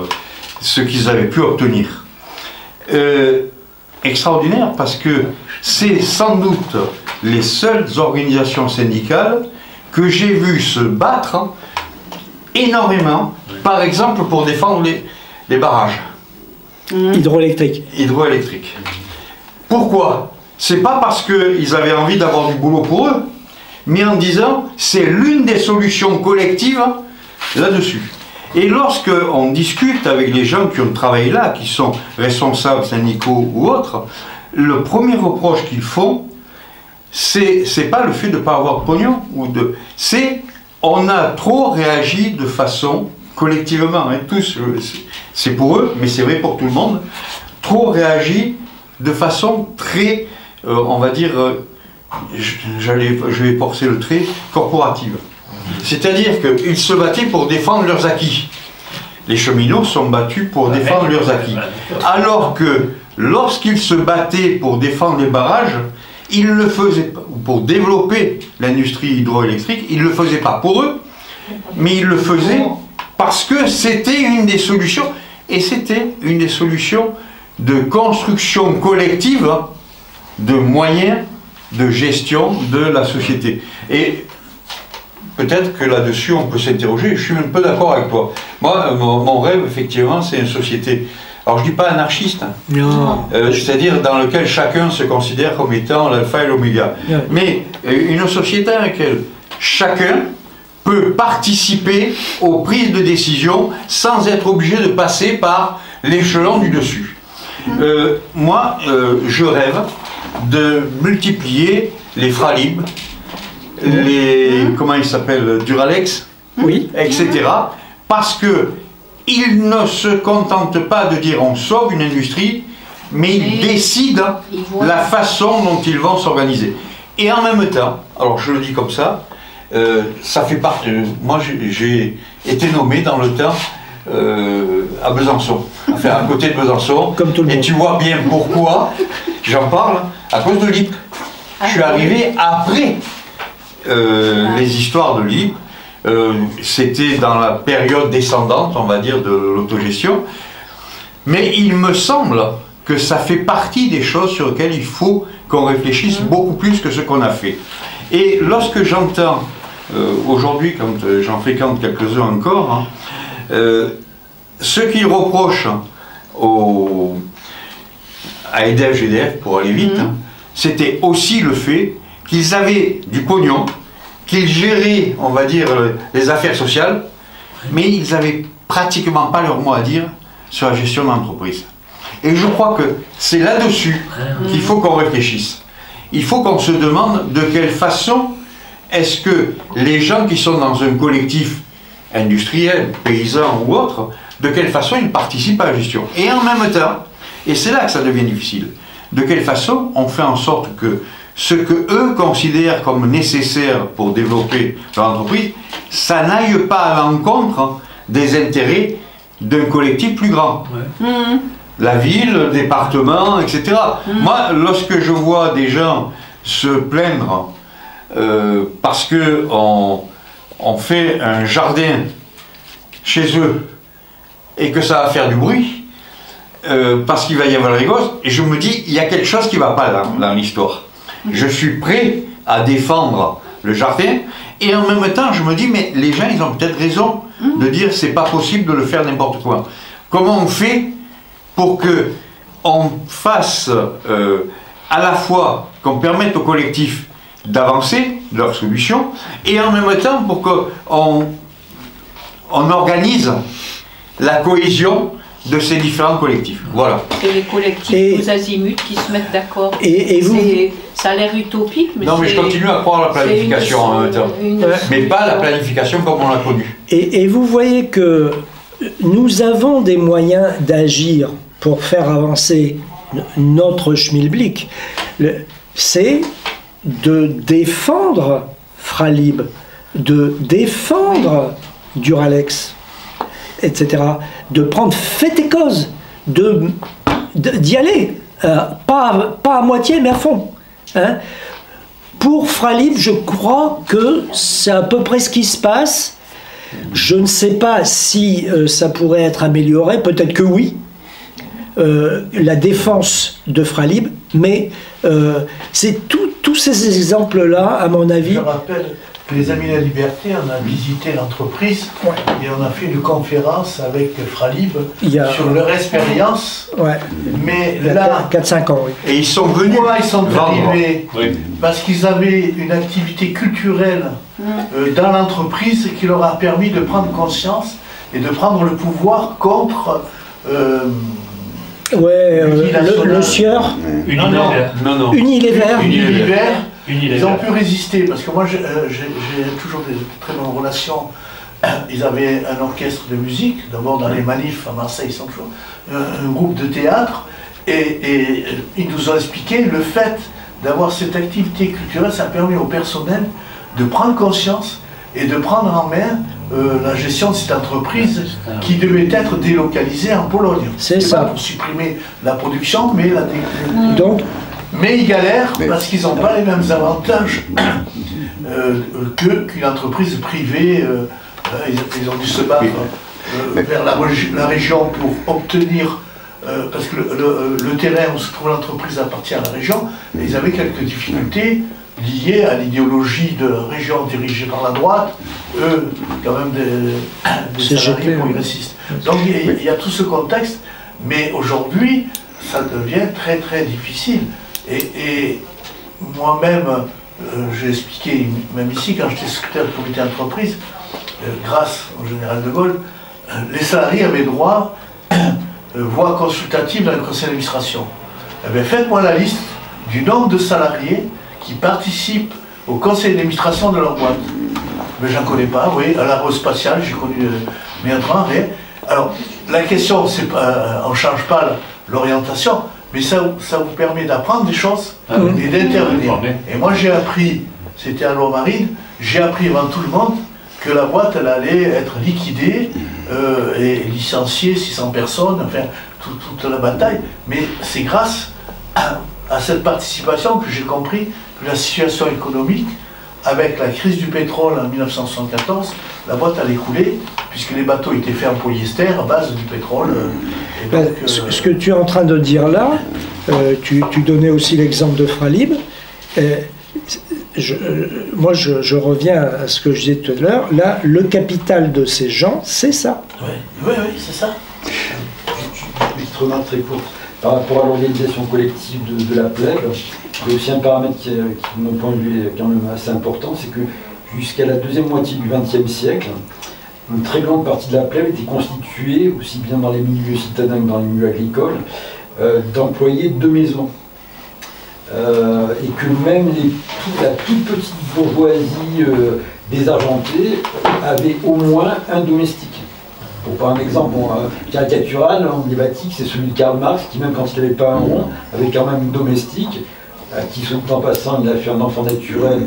ce qu'ils avaient pu obtenir. Extraordinaire parce que c'est sans doute les seules organisations syndicales que j'ai vues se battre énormément, par exemple pour défendre les barrages. Hydroélectriques. Pourquoi? C'est pas parce qu'ils avaient envie d'avoir du boulot pour eux, mais en disant c'est l'une des solutions collectives là-dessus. Et lorsque on discute avec les gens qui ont travaillé là, qui sont responsables syndicaux ou autres, le premier reproche qu'ils font, c'est pas le fait de ne pas avoir de pognon, c'est on a trop réagi de façon collectivement, hein, tous, c'est pour eux, mais c'est vrai pour tout le monde, trop réagi de façon très, on va dire, je vais forcer le trait, corporative. C'est-à-dire qu'ils se battaient pour défendre leurs acquis. Les cheminots sont battus pour défendre leurs acquis. Alors que lorsqu'ils se battaient pour défendre les barrages, ils le faisaient pour développer l'industrie hydroélectrique, ils ne le faisaient pas pour eux, mais ils le faisaient parce que c'était une des solutions, et c'était une des solutions de construction collective de moyens de gestion de la société. Et peut-être que là-dessus, on peut s'interroger. Je suis un peu d'accord avec toi. Moi, mon rêve, effectivement, c'est une société, alors je ne dis pas anarchiste, c'est-à-dire dans laquelle chacun se considère comme étant l'alpha et l'oméga, mais une société dans laquelle chacun peut participer aux prises de décision sans être obligé de passer par l'échelon du dessus. Moi, je rêve de multiplier les Fralib, les, comment ils s'appellent, Duralex, etc. Parce que ils ne se contentent pas de dire on sauve une industrie, mais ils décident la façon dont ils vont s'organiser. Et en même temps, alors je le dis comme ça, ça fait partie. Moi, j'ai été nommé dans le temps à Besançon, enfin à côté de Besançon. Comme tout le monde. Et tu vois bien pourquoi j'en parle, à cause de l'IP. Je suis arrivé après les histoires de l'IP. C'était dans la période descendante, on va dire, de l'autogestion. Mais il me semble que ça fait partie des choses sur lesquelles il faut qu'on réfléchisse beaucoup plus que ce qu'on a fait. Et lorsque j'entends, aujourd'hui, quand j'en fréquente quelques-uns encore, ce qu'ils reprochent à EDF, GDF, pour aller vite, c'était aussi le fait qu'ils avaient du pognon, qu'ils géraient, on va dire, les affaires sociales, mais ils n'avaient pratiquement pas leur mot à dire sur la gestion d'entreprise. Et je crois que c'est là-dessus qu'il faut qu'on réfléchisse. Il faut qu'on se demande de quelle façon est-ce que les gens qui sont dans un collectif industriel, paysan ou autre, de quelle façon ils participent à la gestion. Et en même temps, et c'est là que ça devient difficile, de quelle façon on fait en sorte que ce que eux considèrent comme nécessaire pour développer leur entreprise, ça n'aille pas à l'encontre des intérêts d'un collectif plus grand. Mmh. La ville, le département, etc. Moi, lorsque je vois des gens se plaindre parce qu'on fait un jardin chez eux et que ça va faire du bruit, parce qu'il va y avoir les gosses, et je me dis, il y a quelque chose qui ne va pas dans l'histoire. Je suis prêt à défendre le jardin, et en même temps, je me dis, mais les gens, ils ont peut-être raison de dire, c'est pas possible de le faire n'importe quoi. Comment on fait pour que on fasse à la fois, qu'on permette au collectif d'avancer leurs solutions, et en même temps pour qu'on organise la cohésion de ces différents collectifs. Voilà. Et les collectifs tous azimuts qui se mettent d'accord. Et vous... Ça a l'air utopique, mais non, mais je continue à croire à la planification en même temps. Mais pas la planification comme on l'a connue. Et vous voyez que nous avons des moyens d'agir pour faire avancer notre schmilblick. C'est de défendre Fralib, de défendre Duralex, etc. De prendre fait et cause, d'y aller, pas à moitié mais à fond. Hein. Pour Fralib, je crois que c'est à peu près ce qui se passe. Je ne sais pas si ça pourrait être amélioré, peut-être que oui, la défense de Fralib, mais c'est tous ces exemples-là, à mon avis. Je rappelle que les Amis de la Liberté, on a visité l'entreprise et on a fait une conférence avec Fralib sur leur expérience. Ouais. Mais il y a là, 4-5 ans, oui. Et ils sont venus. Pourquoi ils sont arrivés? Parce qu'ils avaient une activité culturelle dans l'entreprise qui leur a permis de prendre conscience et de prendre le pouvoir contre le sieur. Unilever. Ils ont pu résister, parce que moi j'ai toujours des très bonnes relations. Ils avaient un orchestre de musique, d'abord dans les manifs à Marseille, ils sont toujours un groupe de théâtre, et ils nous ont expliqué le fait d'avoir cette activité culturelle, ça a permis au personnel de prendre conscience et de prendre en main la gestion de cette entreprise qui devait être délocalisée en Pologne. C'est ça. Pas pour supprimer la production, mais la Mais ils galèrent parce qu'ils n'ont pas les mêmes avantages qu'une entreprise privée. Ils ont dû se battre vers la région pour obtenir, parce que le terrain où se trouve l'entreprise appartient à la région, et ils avaient quelques difficultés liées à l'idéologie de la région dirigée par la droite, eux, quand même des salariés progressistes. Donc il y a tout ce contexte, mais aujourd'hui, ça devient très très difficile. Et moi-même, j'ai expliqué, même ici, quand j'étais secrétaire du comité d'entreprise, grâce au général de Gaulle, les salariés avaient droit voix consultative dans le conseil d'administration. Eh bien, faites-moi la liste du nombre de salariés qui participent au conseil d'administration de leur boîte. Mais j'en connais pas, oui, à l'aérospatiale, j'ai connu mes entrants, mais... Alors, la question, c'est pas, on ne change pas l'orientation, mais ça vous permet d'apprendre des choses et d'intervenir. Et moi j'ai appris, c'était à Loire-Marine, j'ai appris avant tout le monde que la boîte elle allait être liquidée et licencier 600 personnes, enfin toute la bataille. Mais c'est grâce à cette participation que j'ai compris que la situation économique, avec la crise du pétrole en 1974, la boîte allait couler, puisque les bateaux étaient faits en polyester à base du pétrole. Donc, ce que tu es en train de dire là, tu donnais aussi l'exemple de Fralib. Moi, je reviens à ce que je disais tout à l'heure. Là, le capital de ces gens, c'est ça. Oui, c'est ça. Une petite remarque très courte. Par rapport à l'organisation collective de la plèbe, il y a aussi un paramètre qui, de mon point de vue, est quand même assez important, c'est que jusqu'à la deuxième moitié du XXe siècle, une très grande partie de la plèbe était constituée, aussi bien dans les milieux citadins que dans les milieux agricoles, d'employés de maison. Et que même la toute petite bourgeoisie désargentée avait au moins un domestique. Pour prendre un exemple caricatural, emblématique, c'est celui de Karl Marx, qui même quand il n'avait pas un rond, avait quand même une domestique, à qui, tout en passant, il a fait un enfant naturel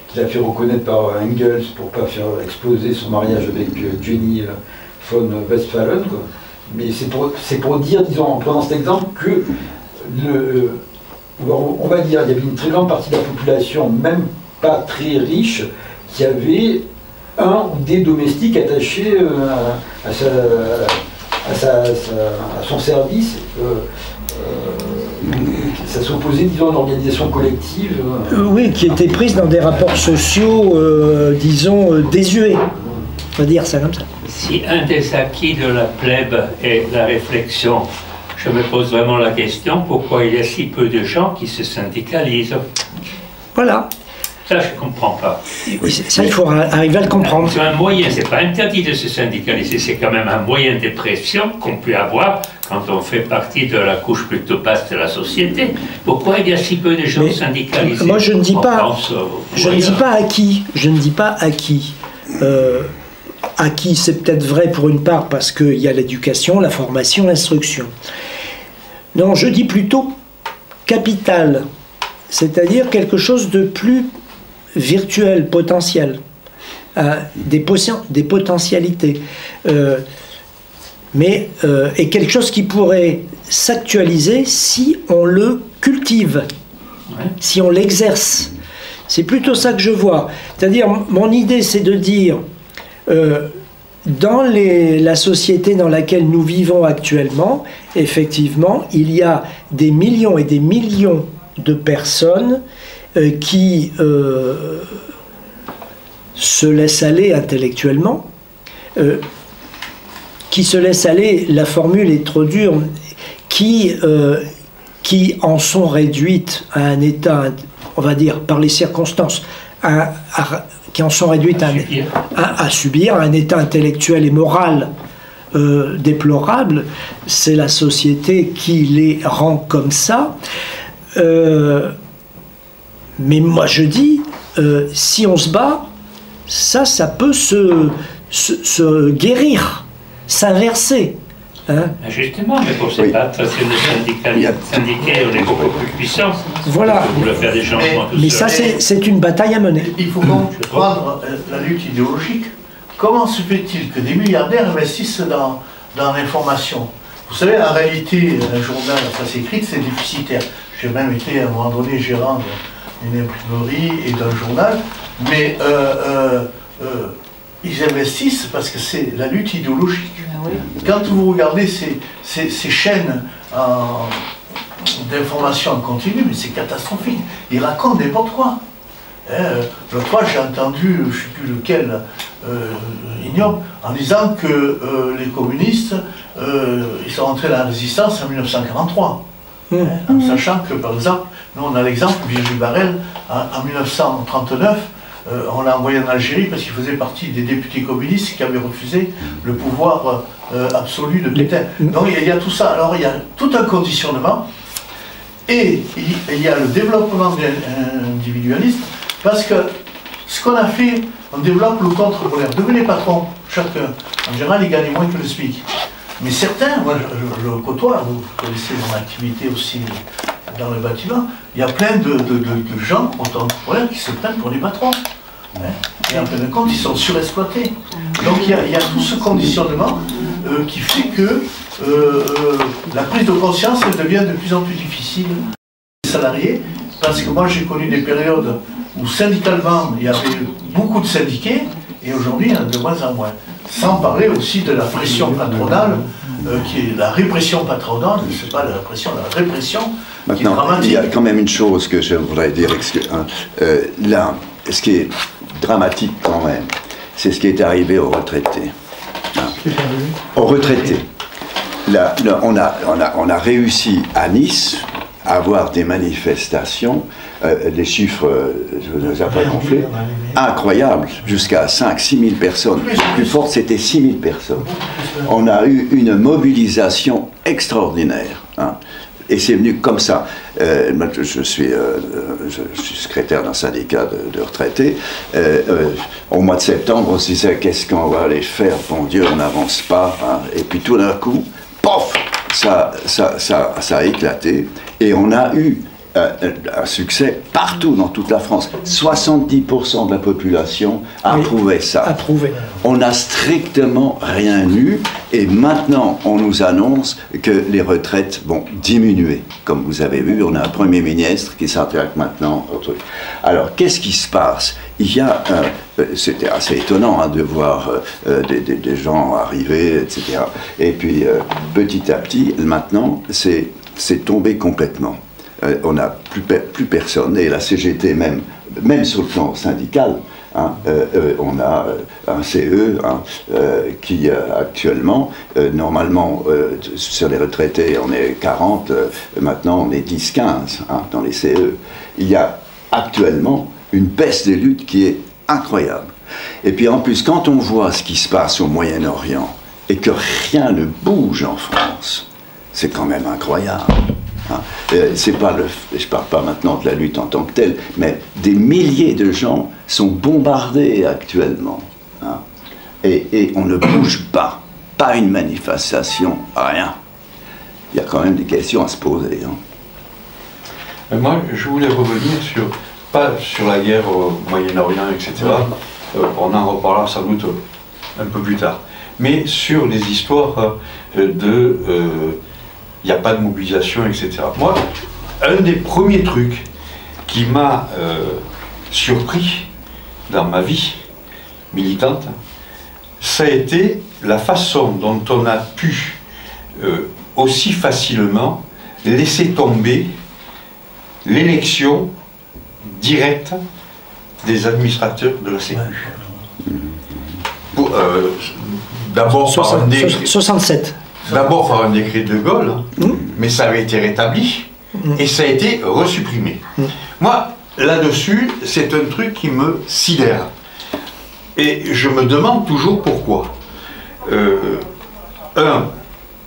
qu'il a fait reconnaître par Engels pour ne pas faire exploser son mariage avec Jenny von Westphalen, quoi. Mais c'est pour dire, disons, en prenant cet exemple, que on va dire, il y avait une très grande partie de la population, même pas très riche, qui avait un ou des domestiques attachés à son service. Ça s'opposait, disons, à une organisation collective. Oui, qui était prise dans des rapports sociaux, disons, désuets. On va dire ça comme ça. Si un des acquis de la plèbe est la réflexion, je me pose vraiment la question, pourquoi il y a si peu de gens qui se syndicalisent? Voilà. Ça, je ne comprends pas. Oui, ça, il faut arriver à le comprendre. C'est un moyen, c'est pas interdit de se syndicaliser, c'est quand même un moyen de pression qu'on peut avoir quand on fait partie de la couche plutôt basse de la société. Pourquoi il y a si peu de gens syndicalisés? Moi, je ne dis pas, je ne dis pas acquis. Je ne dis pas acquis. Acquis, c'est peut-être vrai pour une part parce qu'il y a l'éducation, la formation, l'instruction. Non, je dis plutôt capital, c'est-à-dire quelque chose de plus virtuel, potentiel, des potentialités, et quelque chose qui pourrait s'actualiser si on le cultive, si on l'exerce. C'est plutôt ça que je vois. C'est-à-dire, mon idée, c'est de dire, dans la société dans laquelle nous vivons actuellement, effectivement, il y a des millions et des millions de personnes qui se laissent aller intellectuellement, qui se laissent aller, la formule est trop dure, qui en sont réduites à un état, on va dire, par les circonstances, qui en sont réduites à subir un état intellectuel et moral déplorable. C'est la société qui les rend comme ça. Mais moi je dis, si on se bat, ça peut se guérir, s'inverser. Hein? Justement, mais pour se battre, c'est le syndiqué, on est beaucoup plus puissant. Voilà. Pour le faire des changements tout mais seul. ça, c'est une bataille à mener. Il faut comprendre la lutte idéologique. Comment se fait-il que des milliardaires investissent dans l'information? Vous savez, en réalité, un journal, ça s'écrit, c'est déficitaire. J'ai même été à un moment donné gérant d'une imprimerie et d'un journal, mais ils investissent parce que c'est la lutte idéologique. Quand vous regardez ces chaînes d'information en continu, mais c'est catastrophique. Ils racontent n'importe quoi. L'autre fois, j'ai entendu, je ne sais plus lequel, ignoble, en disant que les communistes, ils sont rentrés dans la résistance en 1943. En sachant que, par exemple, nous on a l'exemple, Virgile Barrel, en 1939, on l'a envoyé en Algérie parce qu'il faisait partie des députés communistes qui avaient refusé le pouvoir absolu de Pétain. Donc il y a tout ça. Alors il y a tout un conditionnement et il y a le développement individualiste parce que ce qu'on a fait, on développe le contre-polaire. Devenez patron, chacun. En général, il gagne moins que le SMIC. Mais certains, moi je le côtoie, vous connaissez mon activité aussi dans le bâtiment, il y a plein de gens contemporains qui se prennent pour des patrons. Et en fin de compte, ils sont surexploités. Donc il y a tout ce conditionnement qui fait que la prise de conscience elle devient de plus en plus difficile. Les salariés, parce que moi j'ai connu des périodes où syndicalement il y avait beaucoup de syndiqués, et aujourd'hui il y en a de moins en moins. Sans parler aussi de la pression patronale, qui est la répression patronale, c'est pas la pression, la répression. Maintenant, il y a quand même une chose que je voudrais dire. Là, ce qui est dramatique quand même, c'est ce qui est arrivé aux retraités. Aux retraités. Là, on a réussi à Nice à avoir des manifestations, des chiffres, je ne les ai pas gonflés, incroyables, jusqu'à 5-6 000 personnes. Le plus fort, c'était 6 000 personnes. On a eu une mobilisation extraordinaire. Hein. Et c'est venu comme ça. Je suis secrétaire d'un syndicat de retraités. Au mois de septembre, on se disait qu'est-ce qu'on va aller faire? Bon Dieu, on n'avance pas. Hein. Et puis tout d'un coup, pof, ça a éclaté. Et on a eu un succès partout dans toute la France. 70% de la population approuvait ça. Approuvé. On n'a strictement rien eu et maintenant on nous annonce que les retraites vont diminuer. Comme vous avez vu, on a un Premier ministre qui s'intéresse maintenant au truc. Alors qu'est-ce qui se passe? Il y a, c'était assez étonnant de voir des gens arriver, etc. Et puis petit à petit, maintenant, c'est tombé complètement. On n'a plus personne, et la CGT même sur le plan syndical, hein, on a un CE qui actuellement, normalement sur les retraités on est 40, maintenant on est 10-15 hein, dans les CE. Il y a actuellement une baisse des luttes qui est incroyable. Et puis en plus, quand on voit ce qui se passe au Moyen-Orient et que rien ne bouge en France, c'est quand même incroyable. Hein. Je ne parle pas maintenant de la lutte en tant que telle, mais des milliers de gens sont bombardés actuellement. Hein. Et on ne bouge pas. Pas une manifestation, rien. Il y a quand même des questions à se poser. Hein. Moi, je voulais revenir pas sur la guerre au Moyen-Orient, etc. On en reparlera sans doute un peu plus tard. Mais sur les histoires il n'y a pas de mobilisation, etc. Moi, un des premiers trucs qui m'a surpris dans ma vie militante, ça a été la façon dont on a pu aussi facilement laisser tomber l'élection directe des administrateurs de la Sécu. D'abord par un décret. 67. D'abord par un décret de Gaulle, mais ça avait été rétabli et ça a été resupprimé. Moi, là-dessus, c'est un truc qui me sidère. Et je me demande toujours pourquoi.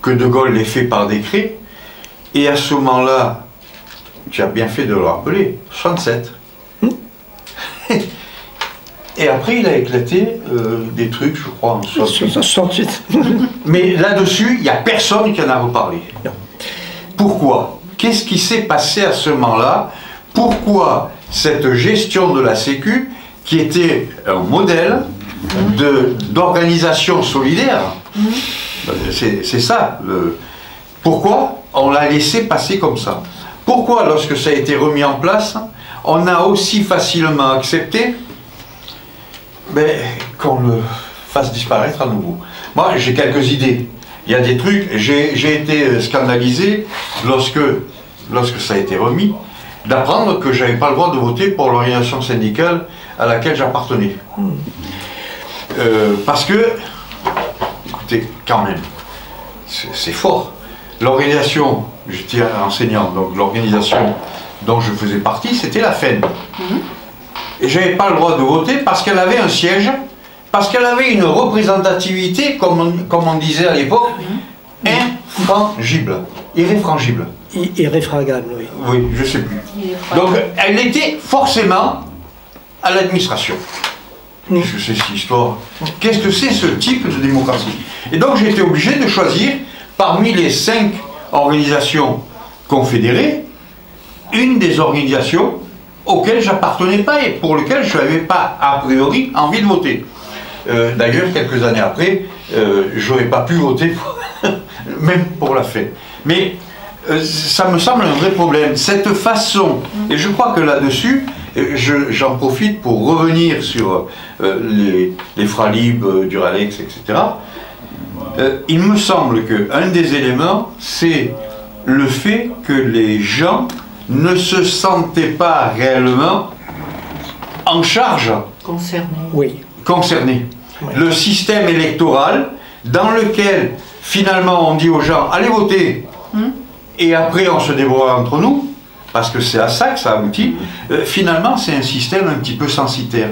Que de Gaulle l'ait fait par décret, et à ce moment-là, tu as bien fait de le rappeler, 67. Et après, il a éclaté des trucs, je crois, en 68. Mais là-dessus, il n'y a personne qui en a reparlé. Non. Pourquoi? Qu'est-ce qui s'est passé à ce moment-là? Pourquoi cette gestion de la Sécu, qui était un modèle d'organisation solidaire, c'est ça. Pourquoi on l'a laissé passer comme ça? Pourquoi, lorsque ça a été remis en place, on a aussi facilement accepté qu'on le fasse disparaître à nouveau? Moi, j'ai quelques idées. Il y a des trucs, j'ai été scandalisé lorsque ça a été remis, d'apprendre que je n'avais pas le droit de voter pour l'organisation syndicale à laquelle j'appartenais. Parce que, écoutez, quand même, c'est fort. L'organisation, j'étais enseignant, donc l'organisation dont je faisais partie, c'était la FEN. Et je n'avais pas le droit de voter parce qu'elle avait un siège, parce qu'elle avait une représentativité, comme on disait à l'époque, infrangible, irréfrangible. Irréfragable, oui. Oui, je ne sais plus. Donc, elle était forcément à l'administration. Qu'est-ce que c'est cette histoire? Qu'est-ce que c'est ce type de démocratie? Et donc, j'ai été obligé de choisir, parmi les 5 organisations confédérées, une des organisations auxquelles j'appartenais pas et pour lesquelles je n'avais pas, a priori, envie de voter. D'ailleurs, quelques années après, je n'aurais pas pu voter, même pour la fête. Mais ça me semble un vrai problème. Cette façon, et je crois que là-dessus, j'en profite pour revenir sur les Fralib, Duralex, etc. Il me semble qu'un des éléments, c'est le fait que les gens ne se sentaient pas réellement en charge. Concernés. Oui. Concernés. Oui. Le système électoral dans lequel finalement on dit aux gens allez voter et après on se débrouille entre nous parce que c'est à ça que ça aboutit. Finalement c'est un système un petit peu censitaire.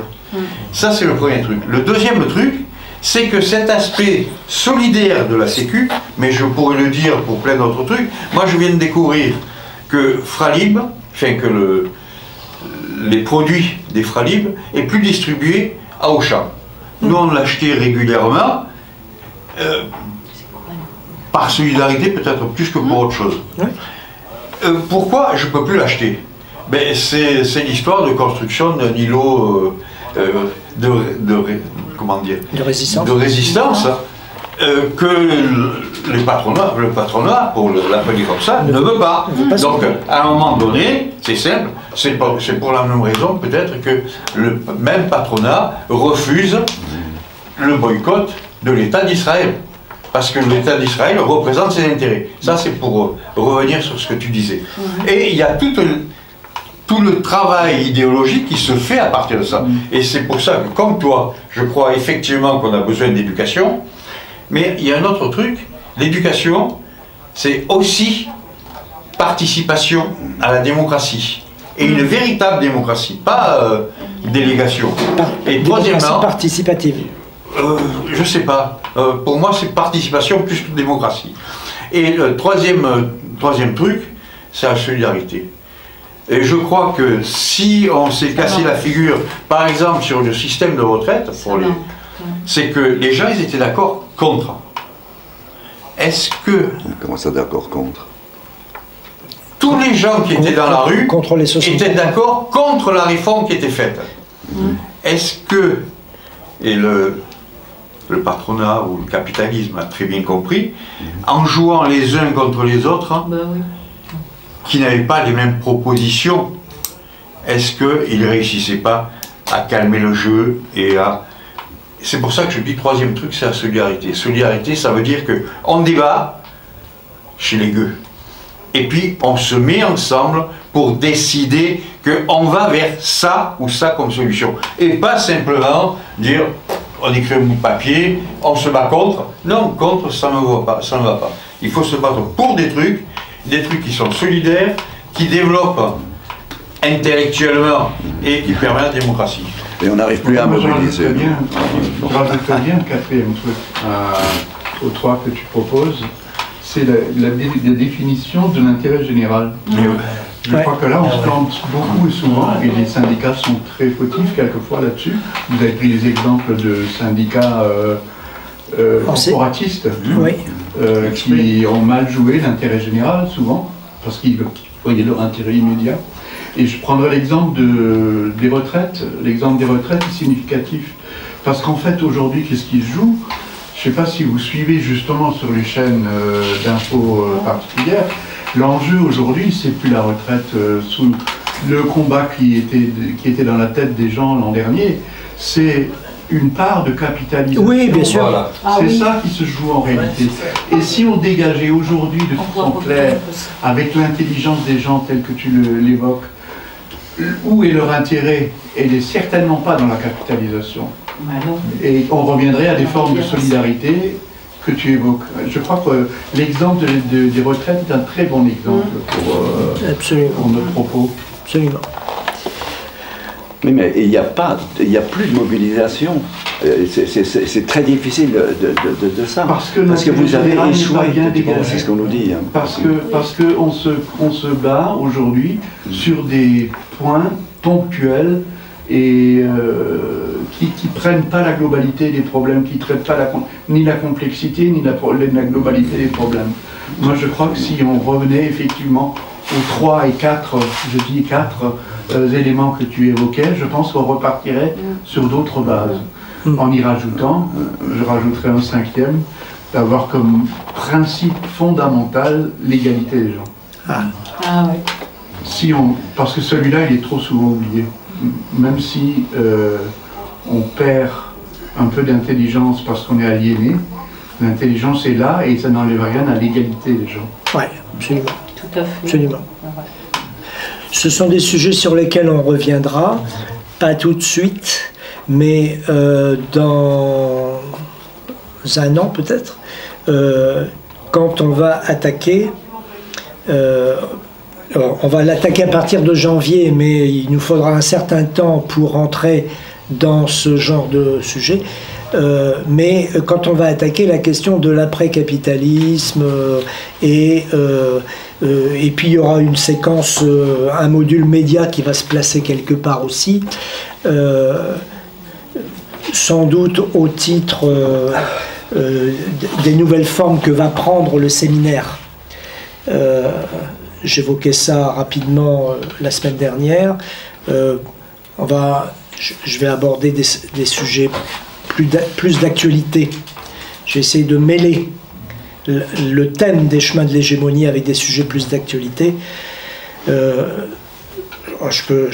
Ça c'est le premier truc. Le deuxième truc, c'est que cet aspect solidaire de la Sécu, mais je pourrais le dire pour plein d'autres trucs, moi je viens de découvrir que Fralib, enfin que les produits des Fralib est plus distribué à Auchan. Nous on l'achetait régulièrement, par solidarité peut-être plus que pour autre chose. Pourquoi je ne peux plus l'acheter? Ben, c'est l'histoire de construction d'un îlot comment dire, de résistance, que le patronat, pour l'appeler comme ça, ne veut pas. Donc, à un moment donné, c'est simple, c'est pour la même raison peut-être que le même patronat refuse le boycott de l'État d'Israël. Parce que l'État d'Israël représente ses intérêts. Ça, c'est pour revenir sur ce que tu disais. Et il y a tout le travail idéologique qui se fait à partir de ça. Et c'est pour ça que, comme toi, je crois effectivement qu'on a besoin d'éducation. Mais il y a un autre truc, l'éducation, c'est aussi participation à la démocratie. Et une véritable démocratie, pas délégation. Et troisièmement, participative. Je sais pas. Pour moi, c'est participation plus que démocratie. Et le troisième truc, c'est la solidarité. Et je crois que si on s'est cassé la figure, par exemple sur le système de retraite, c'est que les gens, ils étaient d'accord contre. Est-ce que... Comment ça, d'accord contre? Tous les gens qui étaient dans la rue étaient d'accord contre la réforme qui était faite. Est-ce que... Et le patronat ou le capitalisme a très bien compris, en jouant les uns contre les autres, qui n'avaient pas les mêmes propositions, est-ce qu'ils ne réussissaient pas à calmer le jeu et à... C'est pour ça que je dis troisième truc, c'est la solidarité. Solidarité, ça veut dire qu'on débat chez les gueux. Et puis on se met ensemble pour décider qu'on va vers ça ou ça comme solution. Et pas simplement dire, on écrit un bout de papier, on se bat contre. Non, contre, ça ne va pas. Ça ne va pas. Il faut se battre pour des trucs qui sont solidaires, qui développent intellectuellement et qui permettent la démocratie. Et on n'arrive plus à mobiliser. Je rajouterais bien un quatrième truc aux trois que tu proposes, c'est la définition de l'intérêt général. Je crois que là, on se plante beaucoup et souvent, et les syndicats sont très fautifs quelquefois là-dessus. Vous avez pris les exemples de syndicats corporatistes qui ont mal joué l'intérêt général, souvent, parce qu'ils voyaient leur intérêt immédiat. Et je prendrai l'exemple des retraites. L'exemple des retraites est significatif. Parce qu'en fait, aujourd'hui, qu'est-ce qui se joue? Je ne sais pas si vous suivez justement sur les chaînes d'infos particulières. L'enjeu aujourd'hui, c'est plus la retraite sous le combat qui était dans la tête des gens l'an dernier. C'est une part de capitalisation. Oui, bien sûr. Voilà. C'est ça qui se joue en réalité. Et si on dégageait aujourd'hui de façon claire, avec l'intelligence des gens telle que tu l'évoques, où est leur intérêt? Elle n'est certainement pas dans la capitalisation. Et on reviendrait à des formes de solidarité que tu évoques. Je crois que l'exemple des retraites est un très bon exemple pour notre propos. Absolument. Oui, mais il n'y a plus de mobilisation. C'est très difficile de ça. Parce que vous avez échoué. C'est ce qu'on nous dit. Parce qu'on se bat aujourd'hui sur des points ponctuels et qui ne prennent pas la globalité des problèmes, qui ne traitent pas ni la complexité, ni la globalité des problèmes. Moi, je crois que si on revenait effectivement aux 3 et 4, je dis 4 éléments que tu évoquais, je pense qu'on repartirait sur d'autres bases. En y rajoutant, je rajouterais un 5e, d'avoir comme principe fondamental l'égalité des gens. Parce que celui-là, il est trop souvent oublié. Même si on perd un peu d'intelligence parce qu'on est aliéné, l'intelligence est là et ça n'enlève rien à l'égalité des gens. Oui, absolument. Tout à fait. Absolument. Ce sont des sujets sur lesquels on reviendra, pas tout de suite, mais dans un an peut-être, quand on va attaquer, on va l'attaquer à partir de janvier, mais il nous faudra un certain temps pour entrer dans ce genre de sujet. Mais quand on va attaquer la question de l'après-capitalisme et puis il y aura une séquence, un module média qui va se placer quelque part aussi, sans doute au titre des nouvelles formes que va prendre le séminaire. j'évoquais ça rapidement la semaine dernière. Je vais aborder des sujets plus d'actualité. Je vais essayer de mêler le thème des chemins de l'hégémonie avec des sujets plus d'actualité. Je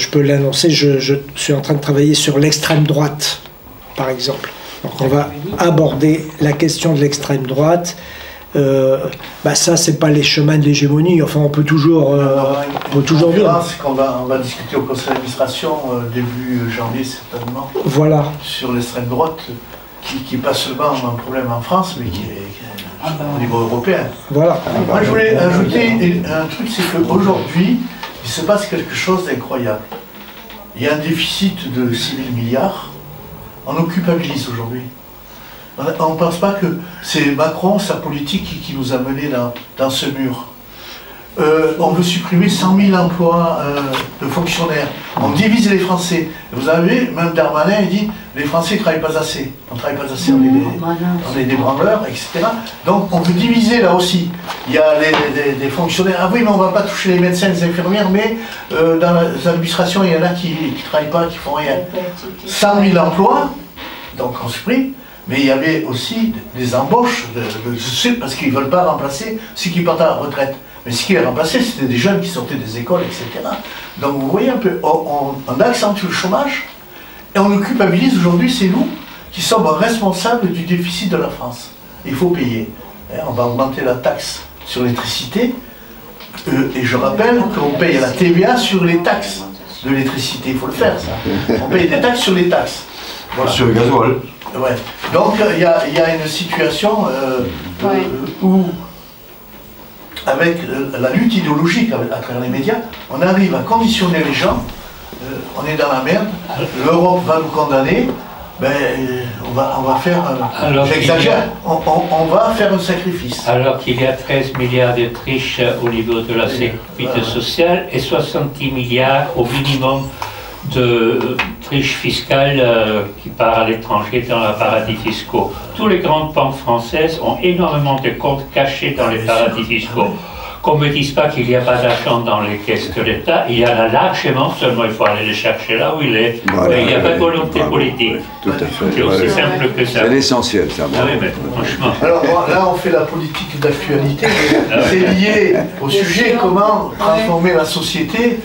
peux l'annoncer, je suis en train de travailler sur l'extrême droite, par exemple. Donc on va aborder la question de l'extrême droite. Ça, c'est pas les chemins de l'hégémonie. Enfin, on peut toujours dire. On va discuter au conseil d'administration début janvier certainement. Voilà. Sur l'extrême droite, qui n'est pas seulement un problème en France, mais qui est au niveau européen. Voilà. Moi, je voulais ajouter un truc, c'est qu'aujourd'hui, il se passe quelque chose d'incroyable. Il y a un déficit de 6 000 milliards. On nous culpabilise aujourd'hui. On ne pense pas que c'est Macron, sa politique, qui nous a menés dans ce mur. On veut supprimer 100 000 emplois de fonctionnaires. On divise les Français. Vous avez, même Darmanin, il dit, les Français ne travaillent pas assez. On ne travaille pas assez, on est des branleurs, etc. Donc on veut diviser là aussi. Il y a des fonctionnaires. Ah oui, mais on ne va pas toucher les médecins, les infirmières, mais dans les administrations, il y en a qui ne travaillent pas, qui ne font rien. 100 000 emplois, donc on supprime. Mais il y avait aussi des embauches, parce qu'ils ne veulent pas remplacer ceux qui partent à la retraite. Mais ce qui les remplaçait, c'était des jeunes qui sortaient des écoles, etc. Donc vous voyez un peu, on accentue le chômage, et on nous culpabilise aujourd'hui, c'est nous qui sommes responsables du déficit de la France. Il faut payer. On va augmenter la taxe sur l'électricité, et je rappelle qu'on paye la TVA sur les taxes de l'électricité. Il faut le faire, ça. On paye des taxes sur les taxes. Voilà. Sur le gasoil. Ouais. Donc il y a une situation où, avec la lutte idéologique à travers les médias, on arrive à conditionner les gens, on est dans la merde, l'Europe va nous condamner, on va faire, j'exagère, on va faire un sacrifice. Alors qu'il y a 13 milliards de triches au niveau de la sécurité sociale et 70 milliards au minimum de triche fiscale qui part à l'étranger dans les paradis fiscaux. Tous les grandes banques françaises ont énormément de comptes cachés dans les paradis fiscaux. Qu'on ne me dise pas qu'il n'y a pas d'argent dans les caisses de l'État, il y en a largement, seulement il faut aller les chercher là où il est. Voilà, il n'y a pas de volonté politique. Tout à fait. C'est aussi simple que ça. C'est l'essentiel, ça. Ah oui, mais franchement. Alors là, on fait la politique d'actualité, c'est lié au sujet comment transformer la société.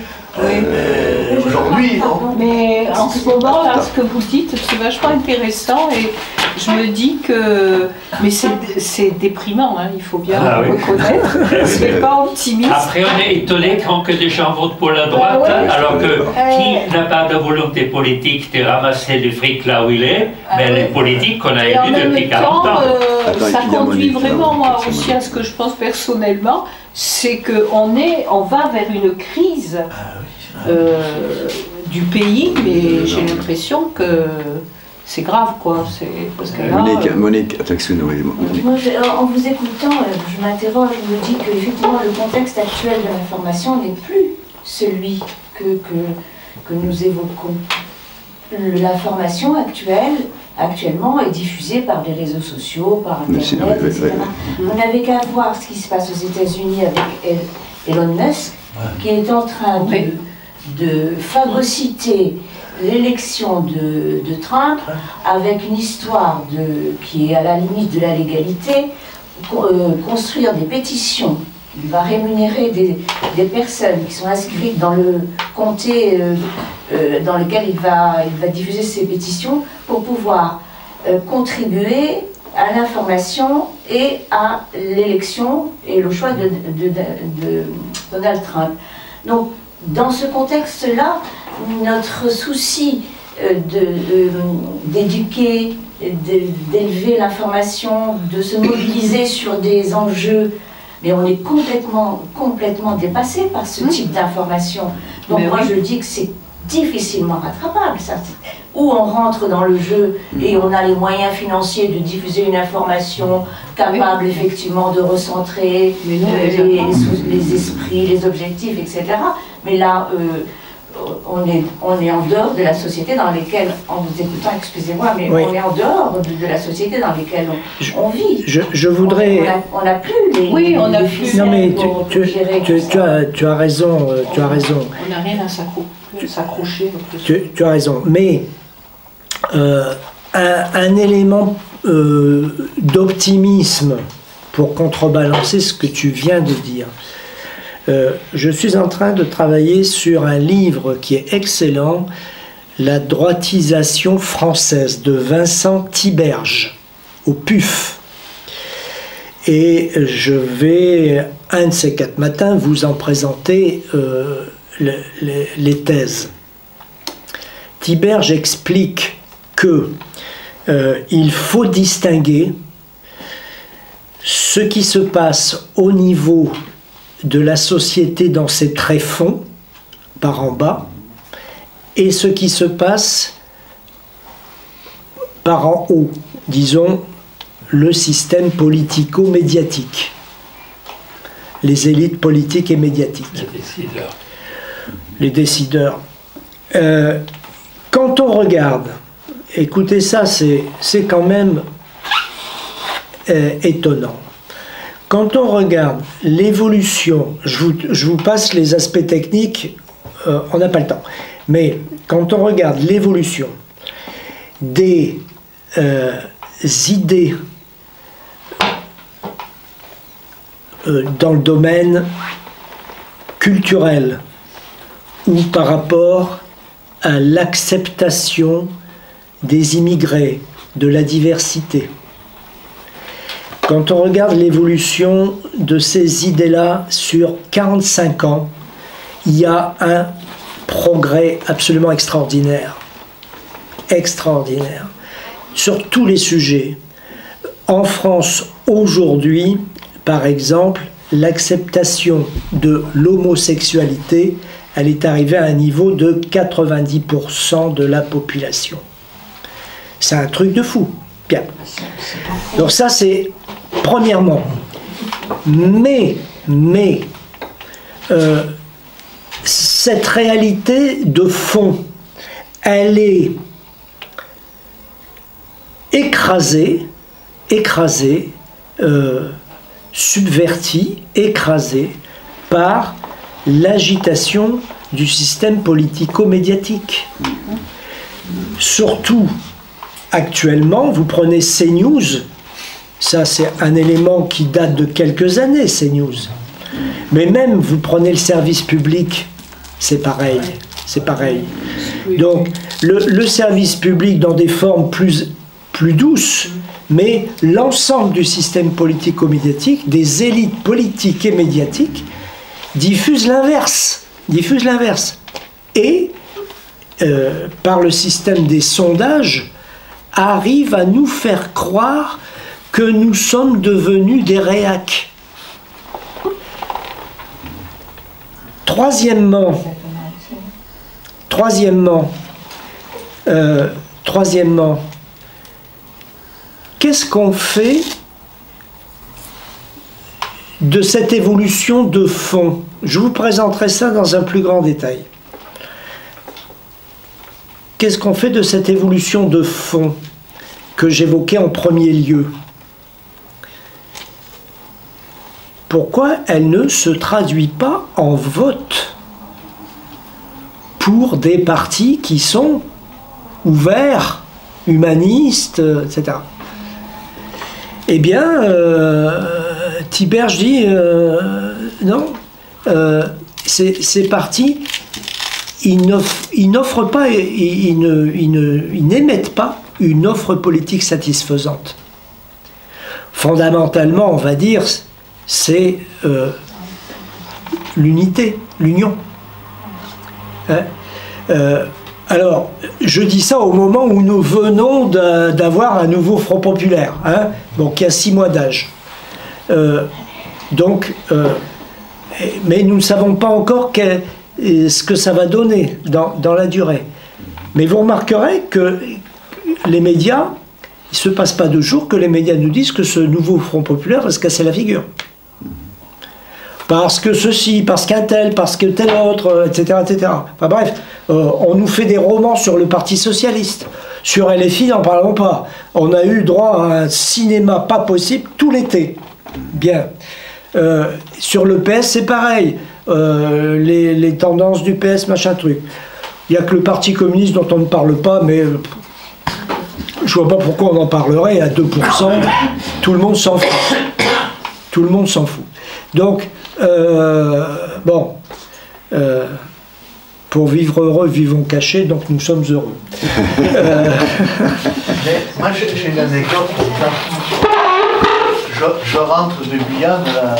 Aujourd'hui, mais en ce moment là, ce que vous dites, c'est vachement intéressant et je me dis que, mais c'est déprimant, hein, il faut bien le reconnaître. C'est pas optimiste. Après, on est étonné quand que des gens votent pour la droite, alors que qui n'a pas de volonté politique de ramasser du fric là où il est, mais les politiques qu'on a élus depuis 40 ans. Ça conduit vraiment moi aussi à ce que je pense personnellement, c'est qu'on va vers une crise du pays, mais j'ai l'impression que c'est grave, quoi. Parce que là, Monique, excusez-moi. En vous écoutant, je m'interroge, je me dis qu'effectivement le contexte actuel de l'information n'est plus celui que nous évoquons. L'information actuellement est diffusée par les réseaux sociaux, par Internet, etc. Vous n'avez qu'à voir ce qui se passe aux États-Unis avec Elon Musk, qui est en train de phagocyter l'élection de Trump avec une histoire qui est à la limite de la légalité, construire des pétitions. Il va rémunérer des personnes qui sont inscrites dans le comté dans lequel il va diffuser ces pétitions pour pouvoir contribuer à l'information et à l'élection et le choix de Donald Trump. Donc, dans ce contexte-là, notre souci d'éduquer, d'élever l'information, de se mobiliser sur des enjeux, mais on est complètement dépassé par ce type d'information. Donc moi je dis que c'est difficilement rattrapable. Ça. Où on rentre dans le jeu et on a les moyens financiers de diffuser une information capable effectivement de recentrer les esprits, les objectifs, etc. Mais là, on est en dehors de la société dans laquelle, en vous écoutant, excusez-moi, mais Oui. on est en dehors de la société dans laquelle on vit. Je voudrais... On n'a plus les... Oui, on n'a les plus. ficelles Non mais pour gérer tout ça. tu as raison, tu as raison. On n'a rien à s'accrocher. Tu as raison, mais un élément d'optimisme pour contrebalancer ce que tu viens de dire. Je suis en train de travailler sur un livre qui est excellent, La droitisation française de Vincent Tiberge, au PUF. Et je vais, un de ces 4 matins, vous en présenter les thèses. Tiberge explique que il faut distinguer ce qui se passe au niveau de la société dans ses tréfonds, par en bas, et ce qui se passe par en haut, disons le système politico-médiatique, les élites politiques et médiatiques. Les décideurs. Quand on regarde, écoutez ça, c'est quand même étonnant. Quand on regarde l'évolution, je vous passe les aspects techniques, on n'a pas le temps, mais quand on regarde l'évolution des idées dans le domaine culturel ou par rapport à l'acceptation des immigrés, de la diversité. Quand on regarde l'évolution de ces idées-là sur 45 ans, il y a un progrès absolument extraordinaire. Extraordinaire. Sur tous les sujets. En France, aujourd'hui, par exemple, l'acceptation de l'homosexualité, elle est arrivée à un niveau de 90% de la population. C'est un truc de fou. Bien. Donc ça, c'est premièrement. Mais cette réalité de fond, elle est écrasée, subvertie, écrasée par l'agitation du système politico-médiatique. Surtout, actuellement, vous prenez CNews, ça c'est un élément qui date de quelques années, CNews. Mais même, vous prenez le service public, c'est pareil, c'est pareil. Donc, le service public dans des formes plus douces, mais l'ensemble du système politico-médiatique, des élites politiques et médiatiques, diffuse l'inverse. Et, par le système des sondages, arrive à nous faire croire que nous sommes devenus des réacs. Troisièmement, qu'est-ce qu'on fait de cette évolution de fond? Je vous présenterai ça dans un plus grand détail. Qu'est-ce qu'on fait de cette évolution de fond que j'évoquais en premier lieu? Pourquoi elle ne se traduit pas en vote pour des partis qui sont ouverts, humanistes, etc. Eh bien, Tiberge dit non, ces partis, ils n'offrent pas, ils n'émettent pas une offre politique satisfaisante. Fondamentalement, on va dire, c'est l'unité, l'union. Alors, je dis ça au moment où nous venons d'avoir un nouveau Front populaire, donc il y a 6 mois d'âge. Mais nous ne savons pas encore ce que ça va donner dans la durée. Mais vous remarquerez que les médias, il ne se passe pas 2 jours que les médias nous disent que ce nouveau Front populaire va se casser la figure. parce que ceci, parce qu'un tel, parce que tel autre, etc., etc. Enfin bref, on nous fait des romans sur le Parti Socialiste. Sur LFI, n'en parlons pas. On a eu droit à un cinéma pas possible tout l'été. Bien. Sur le PS, c'est pareil. Les tendances du PS, machin truc. Il n'y a que le Parti communiste dont on ne parle pas, mais je vois pas pourquoi on en parlerait. À 2%, tout le monde s'en fout. Tout le monde s'en fout. Donc, bon, pour vivre heureux, vivons cachés, donc nous sommes heureux. Moi, j'ai une anecdote. Je rentre de Guyane, là,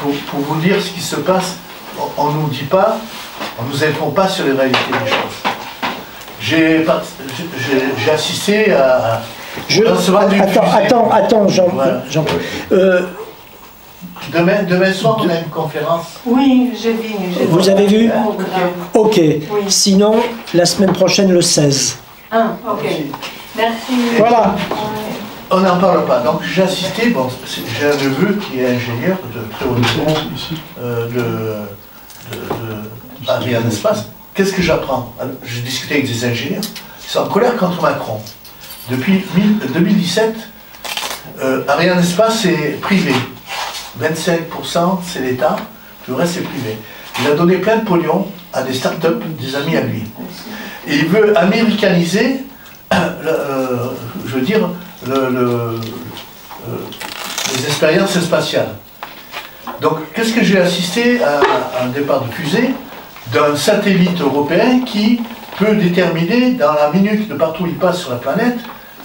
pour vous dire ce qui se passe, on ne nous dit pas, on ne nous informe pas sur les réalités des choses. J'ai assisté à... Attends, Jean. Voilà. Demain soir, on a une conférence. Oui, j'ai vu. Vous avez vu? Ok. Sinon, la semaine prochaine, le 16. Ah, ok. Merci. Voilà. On n'en parle pas. Donc j'ai assisté, bon, j'ai un neveu qui est ingénieur de très haut niveau Ariane Espace. Qu'est-ce que j'apprends? J'ai discuté avec des ingénieurs qui sont en colère contre Macron. Depuis 2017, Ariane Espace est privé. 25% c'est l'État, le reste c'est privé. Il a donné plein de pognon à des start-up, des amis à lui. Et il veut américaniser, je veux dire, les expériences spatiales. Donc, qu'est-ce que j'ai assisté à un départ de fusée d'un satellite européen qui peut déterminer dans la minute de partout où il passe sur la planète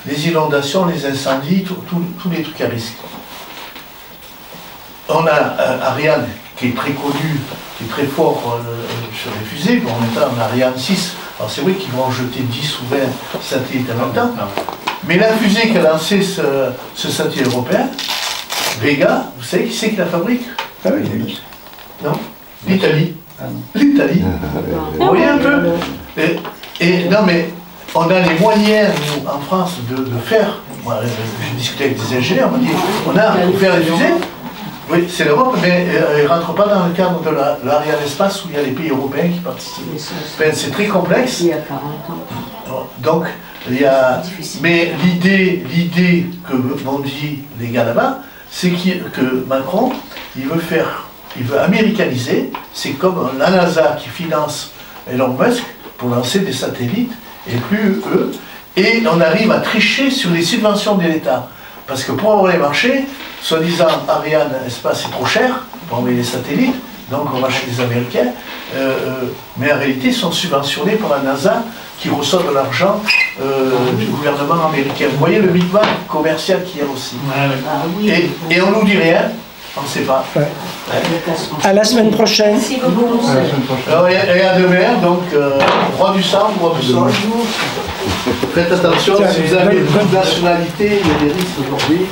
les inondations, les incendies, tous les trucs à risque. On a Ariane qui est très connu, qui est très fort sur les fusées. Bon, en même temps, on a Ariane 6. Alors c'est vrai qu'ils vont en jeter 10 ou 20 satellites en même temps. Mais la fusée qui a lancé ce satellite européen, Vega, vous savez qui c'est qui la fabrique? Ah oui. Non? L'Italie. L'Italie. Vous voyez un peu? Non mais on a les moyens, nous, en France, de faire. Moi, j'ai discuté avec des ingénieurs, on m'a dit, on a pour faire les fusées. Oui, c'est l'Europe, mais elle ne rentre pas dans le cadre de l'Ariane Espace où il y a les pays européens qui participent. C'est très complexe. Il y a 40 ans. Donc, il y a... Mais l'idée que m'ont dit les gars là-bas, c'est que Macron, il veut américaniser. C'est comme la NASA qui finance Elon Musk pour lancer des satellites, et plus eux. Et on arrive à tricher sur les subventions de l'État. Parce que pour avoir les marchés, soi-disant Ariane Espace est trop cher pour envoyer les satellites, donc on va chez les Américains, mais en réalité ils sont subventionnés par la NASA qui reçoit de l'argent du gouvernement américain. Vous voyez le micmac commercial qu'il y a aussi. Et on nous dit rien, on ne sait pas. Ouais. À la semaine prochaine. Merci beaucoup. Alors, et à demain, donc, roi du sang, roi du sol. Faites attention, si vous avez une nationalité, il y a des risques aujourd'hui.